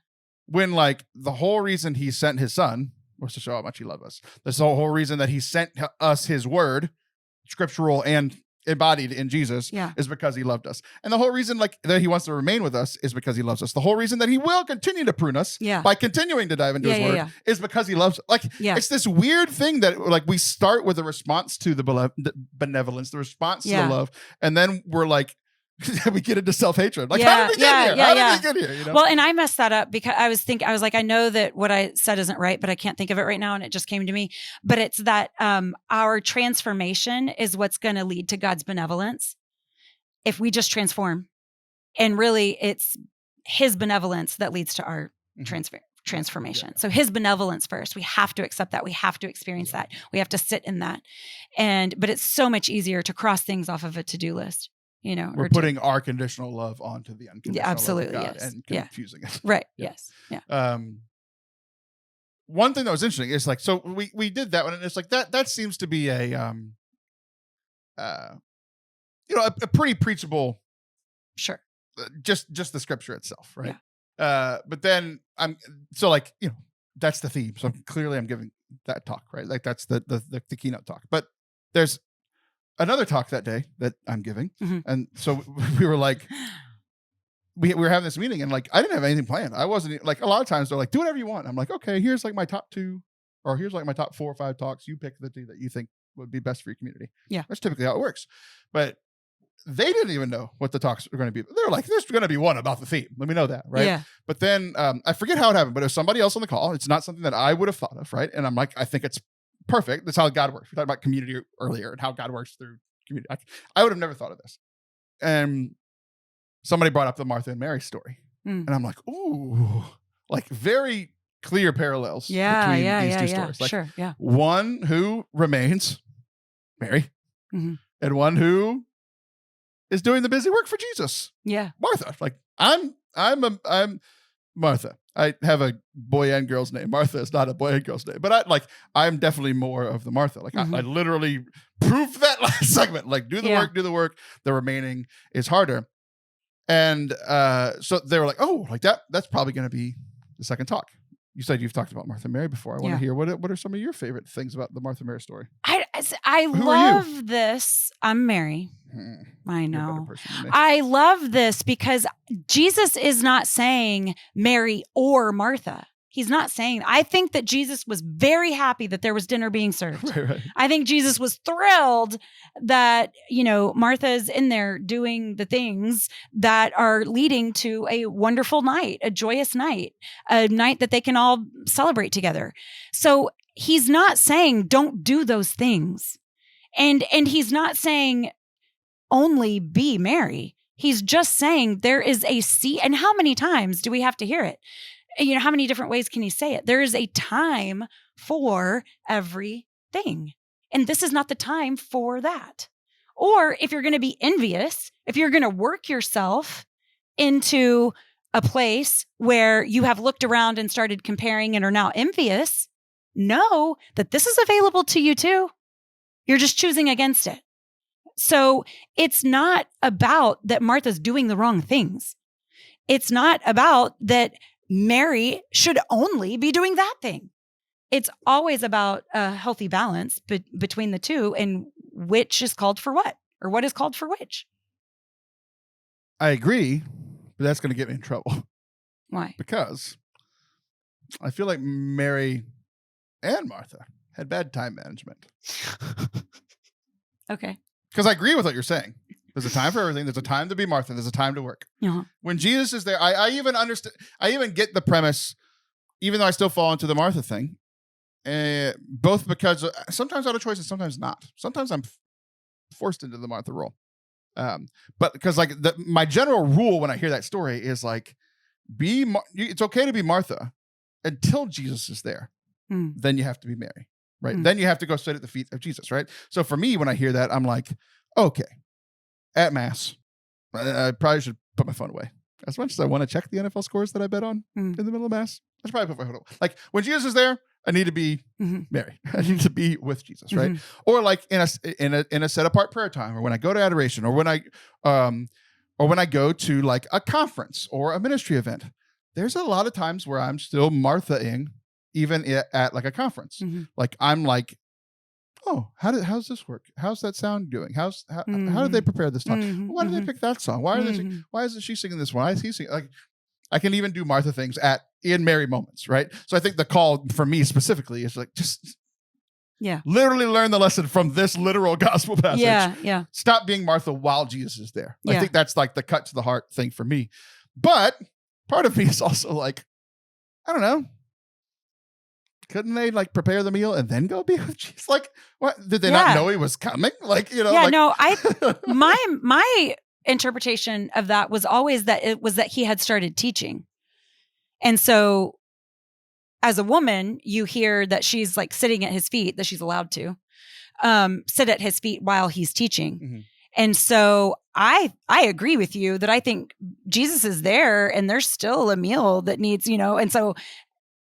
When like the whole reason he sent his son was to show how much he loved us. That's the whole reason that he sent us his word, scriptural and embodied in Jesus, is because he loved us. And the whole reason like that he wants to remain with us is because he loves us. The whole reason that he will continue to prune us by continuing to dive into his word is because he loves us. Like it's this weird thing that like we start with a response to the benevolence, the response to the love, and then we're like we get into self-hatred. Like, how did we get here? How did we get here? You know? Well, and I messed that up because I was like, I know that what I said isn't right, but I can't think of it right now. And it just came to me. But it's that our transformation is what's going to lead to God's benevolence if we just transform. And really, it's his benevolence that leads to our transformation. Yeah. So his benevolence first. We have to accept that. We have to experience that. We have to sit in that. But it's so much easier to cross things off of a to-do list. We're putting our conditional love onto the unconditional absolutely, love of God and confusing it. Right. Yeah. Yes. Yeah. One thing that was interesting is like, so we did that one, and it's like that seems to be a pretty preachable. Sure. Just the scripture itself, right? Yeah. But then that's the theme. So clearly I'm giving that talk, right? Like that's the keynote talk. But there's another talk that day that I'm giving. Mm-hmm. And so we were like, we were having this meeting, and like, I didn't have anything planned. I wasn't like, a lot of times they're like, do whatever you want. I'm like, okay, here's like my top 2, or here's like my top 4 or 5 talks. You pick the 2 that you think would be best for your community. Yeah. That's typically how it works. But they didn't even know what the talks were going to be. They're like, there's going to be one about the theme. Let me know that. Right. Yeah. But then I forget how it happened, but it was somebody else on the call. It's not something that I would have thought of. Right. And I'm like, I think it's perfect. That's how God works. We talked about community earlier and how God works through community. I would have never thought of this. And somebody brought up the Martha and Mary story. And I'm like, ooh, like very clear parallels between these two stories. Like, sure. Yeah. One who remains, Mary, and one who is doing the busy work for Jesus. Yeah. Martha. Like I'm Martha. I have a boy and girl's name. Martha is not a boy and girl's name, but I'm definitely more of the Martha. Like I literally proved that last segment. Like do the work. The remaining is harder. And so they were like, oh, like that's probably going to be the second talk. You said you've talked about Martha and Mary before. I want to hear what are some of your favorite things about the Martha and Mary story? I love this. I'm Mary. I know. I love this because Jesus is not saying Mary or Martha. He's not saying, I think that Jesus was very happy that there was dinner being served. Right. I think Jesus was thrilled that, Martha's in there doing the things that are leading to a wonderful night, a joyous night, a night that they can all celebrate together. So he's not saying don't do those things. And he's not saying only be Mary. He's just saying there is a seat. And how many times do we have to hear it? How many different ways can he say it? There is a time for everything. And this is not the time for that. Or if you're going to be envious, if you're going to work yourself into a place where you have looked around and started comparing and are now envious, know that this is available to you too. You're just choosing against it. So it's not about that Martha's doing the wrong things. It's not about that Mary should only be doing that thing. It's always about a healthy balance between the two and which is called for what or what is called for which. I agree, but that's going to get me in trouble. Why? Because I feel like Mary and Martha had bad time management. Okay. Because I agree with what you're saying. There's a time for everything. There's a time to be Martha. There's a time to work. Uh-huh. When Jesus is there, I even understand. I even get the premise, even though I still fall into the Martha thing. Both because sometimes out of choice and sometimes not. Sometimes I'm forced into the Martha role. But because like my general rule when I hear that story is like, it's okay to be Martha until Jesus is there. Then you have to be Mary, right? Then you have to go sit at the feet of Jesus, right? So for me, when I hear that, I'm like, okay, at Mass, I probably should put my phone away. As much as I want to check the NFL scores that I bet on in the middle of Mass, I should probably put my phone away. Like when Jesus is there, I need to be Mary. I need to be with Jesus, right? Or like in a set apart prayer time, or when I go to adoration, or when I go to like a conference or a ministry event. There's a lot of times where I'm still Martha-ing, even at like a conference. Like I'm like, oh, how's this work? How's that sound doing? How did they prepare this talk? Why did they pick that song? Why isn't she singing this one? Why is he singing? Like I can even do Martha things in Mary moments, right? So I think the call for me specifically is like just literally learn the lesson from this literal gospel passage. Yeah. Stop being Martha while Jesus is there. Yeah. I think that's like the cut to the heart thing for me. But part of me is also like, I don't know. Couldn't they like prepare the meal and then go be with Jesus? Like, what did they not know he was coming? Like, you know, my interpretation of that was always that it was that he had started teaching. And so as a woman, you hear that she's like sitting at his feet, that she's allowed to sit at his feet while he's teaching. And so I agree with you that I think Jesus is there and there's still a meal that needs, and so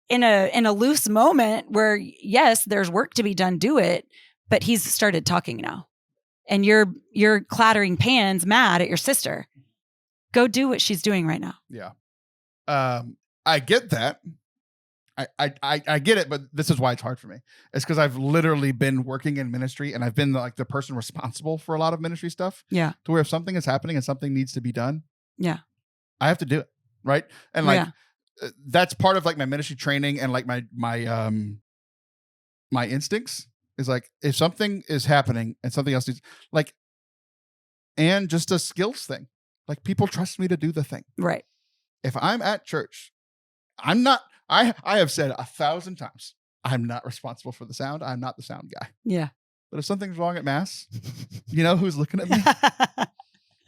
in a loose moment where yes, there's work to be done, do it, but he's started talking now. And you're clattering pans mad at your sister. Go do what she's doing right now. Yeah. I get that. I get it, but this is why it's hard for me. It's because I've literally been working in ministry and I've been like the person responsible for a lot of ministry stuff. Yeah. To where if something is happening and something needs to be done, I have to do it. Right. And like that's part of like my ministry training and like my instincts is like if something is happening and something else needs like, and just a skills thing. Like people trust me to do the thing. Right. If I'm at church, I'm not. I have said 1,000 times, I'm not responsible for the sound. I'm not the sound guy. Yeah. But if something's wrong at Mass, you know who's looking at me?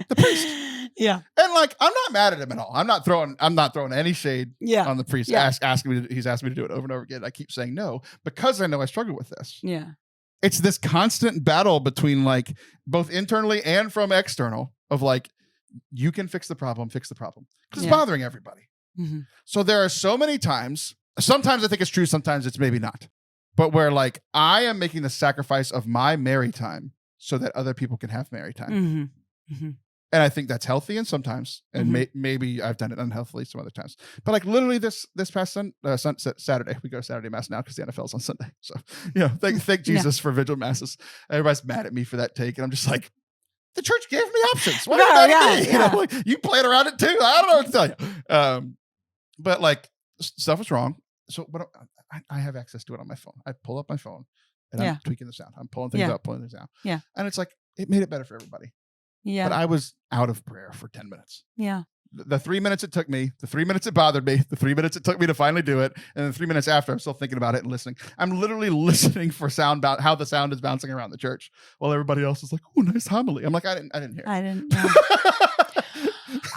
The priest. Yeah. And like, I'm not mad at him at all. I'm not throwing any shade on the priest. Yeah. Asking me. He's asked me to do it over and over again. I keep saying no because I know I struggle with this. Yeah. It's this constant battle between like both internally and from external of like, you can fix the problem because it's bothering everybody. So there are so many times, sometimes I think it's true, sometimes it's maybe not, but where like I am making the sacrifice of my Mary time so that other people can have Mary time. And I think that's healthy and sometimes, and maybe I've done it unhealthily some other times. But like literally this past Saturday, we go to Saturday Mass now because the NFL's on Sunday. So, thank Jesus for vigil masses. Everybody's mad at me for that take. And I'm just like, the church gave me options. Why are you mad at me? Like, you played around it too. I don't know what to tell you. But like stuff was wrong. So I have access to it on my phone. I pull up my phone and I'm tweaking the sound. I'm pulling things up, pulling things down. Yeah. And it's like, it made it better for everybody. Yeah. But I was out of prayer for 10 minutes. Yeah. The 3 minutes it took me, the 3 minutes it bothered me, the 3 minutes it took me to finally do it. And then 3 minutes after, I'm still thinking about it and listening. I'm literally listening for sound about how the sound is bouncing around the church while everybody else is like, oh, nice homily. I'm like, I didn't hear. I didn't know.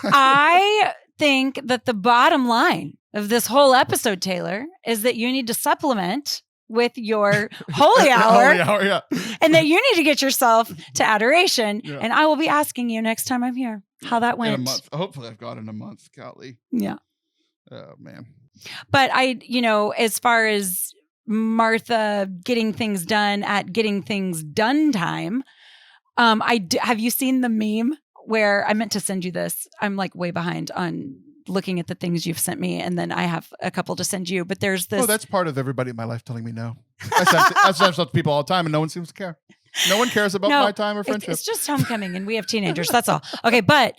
I think that the bottom line of this whole episode, Taylor, is that you need to supplement with your holy hour, and that you need to get yourself to adoration. Yeah. And I will be asking you next time I'm here how that went. In a month. Hopefully I've got in a month, golly. Yeah. Oh, man. But as far as Martha getting things done at getting things done time, Have you seen the meme where I meant to send you this? I'm like way behind on looking at the things you've sent me, and then I have a couple to send you. But there's this. Oh, that's part of everybody in my life telling me no. I send stuff to people all the time, and no one seems to care. No one cares about my time or friendship. It's just homecoming, and we have teenagers. That's all. Okay, but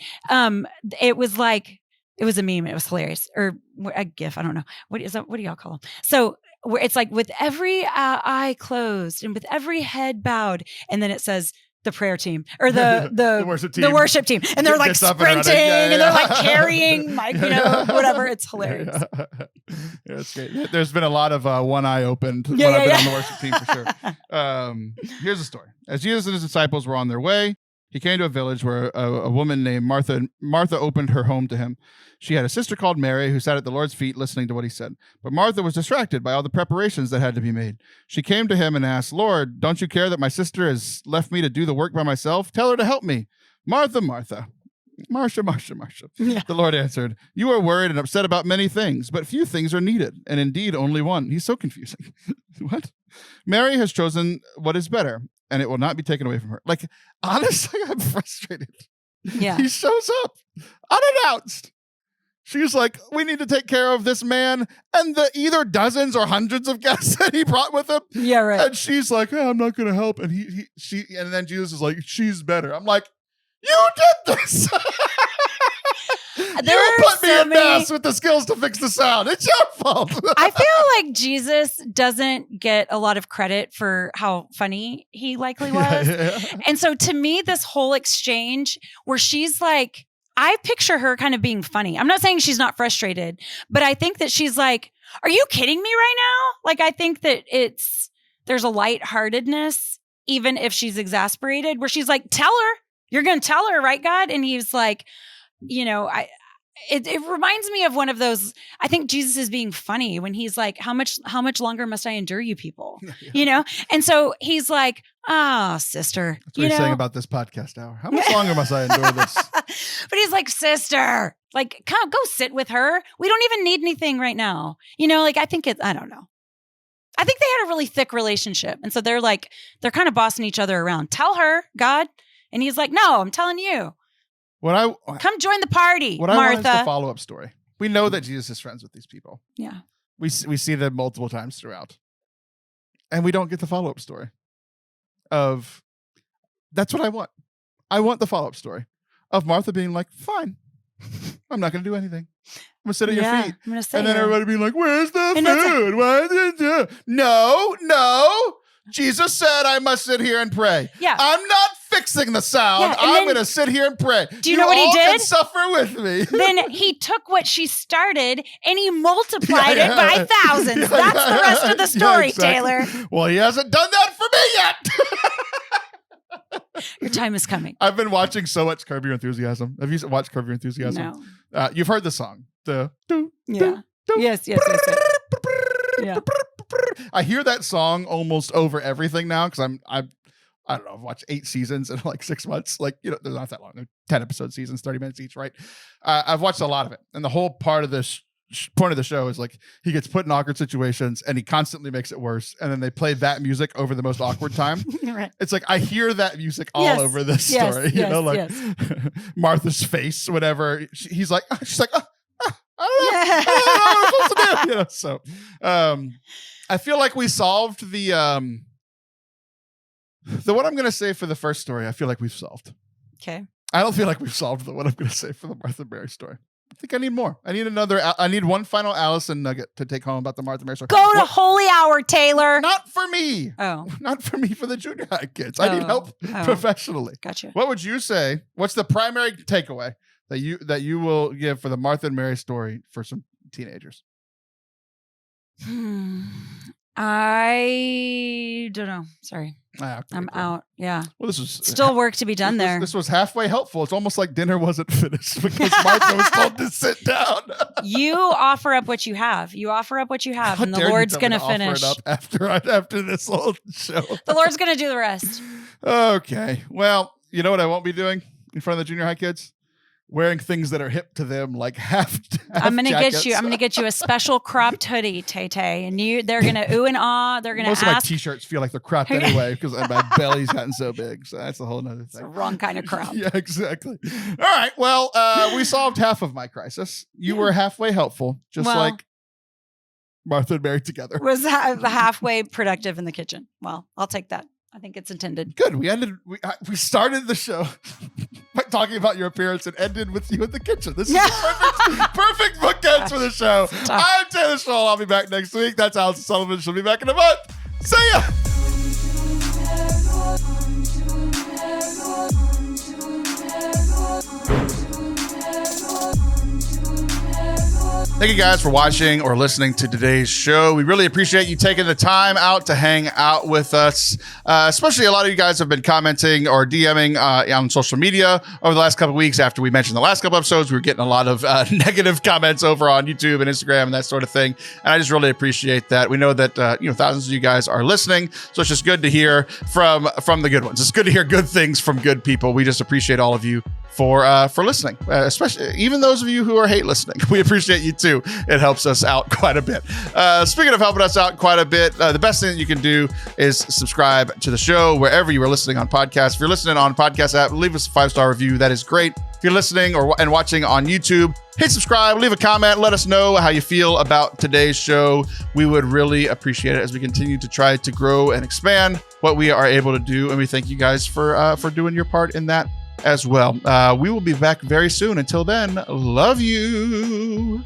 it was a meme. It was hilarious, or a GIF. I don't know what is that. What do y'all call them? So it's like with every eye closed and with every head bowed, and then it says the prayer team or the worship team, and they're like sprinting and they're like carrying whatever. It's hilarious. Yeah, it's great. There's been a lot of one eye opened when I've been on the worship team for sure. Here's the story. As Jesus and his disciples were on their way, he came to a village where a woman named Martha opened her home to him. She had a sister called Mary who sat at the Lord's feet listening to what he said. But Martha was distracted by all the preparations that had to be made. She came to him and asked, "Lord, don't you care that my sister has left me to do the work by myself? Tell her to help me." "Martha, Martha." Marcia. Yeah. The Lord answered, "You are worried and upset about many things, but few things are needed, and indeed only one." He's so confusing. What? "Mary has chosen what is better, and it will not be taken away from her." Like, honestly, I'm frustrated. Yeah. He shows up unannounced. She's like, "We need to take care of this man and the either dozens or hundreds of guests that he brought with him." Yeah, right. And she's like, "Oh, I'm not going to help." And and then Jesus is like, "She's better." I'm like, you did this. You put me in mess with the skills to fix the sound. It's your fault. I feel like Jesus doesn't get a lot of credit for how funny he likely was. Yeah. And so to me, this whole exchange where she's like, I picture her kind of being funny. I'm not saying she's not frustrated, but I think that she's like, are you kidding me right now? Like, I think that there's a lightheartedness, even if she's exasperated, where she's like, tell her, you're going to tell her, right, God? And he's like, it reminds me of one of those, I think Jesus is being funny when he's like, how much longer must I endure you people? Yeah. And so he's like, sister. That's what he's saying about this podcast hour. How much longer must I endure this? But he's like, sister, like, come go sit with her. We don't even need anything right now. I think I don't know. I think they had a really thick relationship. And so they're kind of bossing each other around. Tell her, God. And he's like, no, I'm telling you. Come join the party, Martha. I want is the follow-up story. We know that Jesus is friends with these people. Yeah. We see them multiple times throughout. And we don't get the follow-up story of, that's what I want. I want the follow-up story of Martha being like, fine, I'm not going to do anything. I'm going to sit at your feet. I'm gonna sit and then everybody being like, where's the food? Why did you? No. Jesus said I must sit here and pray. Yeah. I'm not fixing the sound. Yeah, I'm going to sit here and pray. Do you know what he did? Can suffer with me. Then he took what she started and he multiplied it by thousands. That's the rest of the story, exactly. Taylor. Well, he hasn't done that for me yet. Your time is coming. I've been watching so much Curb Your Enthusiasm. Have you watched Curb Your Enthusiasm? No. You've heard the song. Yes. Yeah. I hear that song almost over everything now because I don't know, I've watched 8 seasons in like 6 months. Like, they're not that long. They're 10 episode seasons, 30 minutes each, right? I've watched a lot of it. And the whole part of this point of the show is like he gets put in awkward situations and he constantly makes it worse. And then they play that music over the most awkward time. Right. It's like I hear that music all over this story. Martha's face, whatever. She's like, she's like, I don't know what I'm supposed to do. So I feel like we solved the what I'm going to say for the first story. I feel like we've solved. Okay. I don't feel like we've solved what I'm going to say for the Martha Mary story. I think I need more. I need one final Allison nugget to take home about the Martha Mary story. Go to Holy Hour, Taylor. Not for me. Oh. Not for me, for the junior high kids. I need help professionally. Gotcha. What would you say? What's the primary takeaway that you will give for the Martha and Mary story for some teenagers? I don't know. Sorry. I'm out. Yeah. Well, this was still work to be done there. This was halfway helpful. It's almost like dinner wasn't finished because Martha was told to sit down. You offer up what you have. You offer up what you have, and the Lord's going to finish. Offer it up after this whole show. The Lord's going to do the rest. Okay. Well, you know what I won't be doing in front of the junior high kids? wearing things that are hip to them, like half I'm gonna jackets. get you a special cropped hoodie, Tay-Tay, and they're gonna ooh and ah. They're gonna Most ask. of my t-shirts feel like they're cropped anyway because my belly's gotten so big. So that's a whole nother It's the thing. wrong kind of crop. Yeah, exactly. All right. Well, we solved half of my crisis. You were halfway helpful, just Well, like Martha and Mary together. Was halfway productive in the kitchen. Well, I'll take that. I think it's intended. Good. We started the show by talking about your appearance and ended with you in the kitchen. This is perfect bookends for the show. I'm Taylor Schall. I'll be back next week. That's Allison Sullivan. She'll be back in a month. See ya. Thank you guys for watching or listening to today's show. We really appreciate you taking the time out to hang out with us. Especially a lot of you guys have been commenting or DMing on social media over the last couple of weeks. After we mentioned the last couple episodes, we were getting a lot of negative comments over on YouTube and Instagram and that sort of thing. And I just really appreciate that. We know that thousands of you guys are listening, so it's just good to hear from the good ones. It's good to hear good things from good people. We just appreciate all of you for listening, especially even those of you who are hate listening. We appreciate you too. It helps us out quite a bit. Speaking of helping us out quite a bit, the best thing that you can do is subscribe to the show wherever you are listening on podcasts. If you're listening on a podcast app, leave us a 5-star review. That is great. If you're listening and watching on YouTube, hit subscribe, leave a comment, let us know how you feel about today's show. We would really appreciate it as we continue to try to grow and expand what we are able to do. And we thank you guys for doing your part in that as well. We will be back very soon. Until then, love you.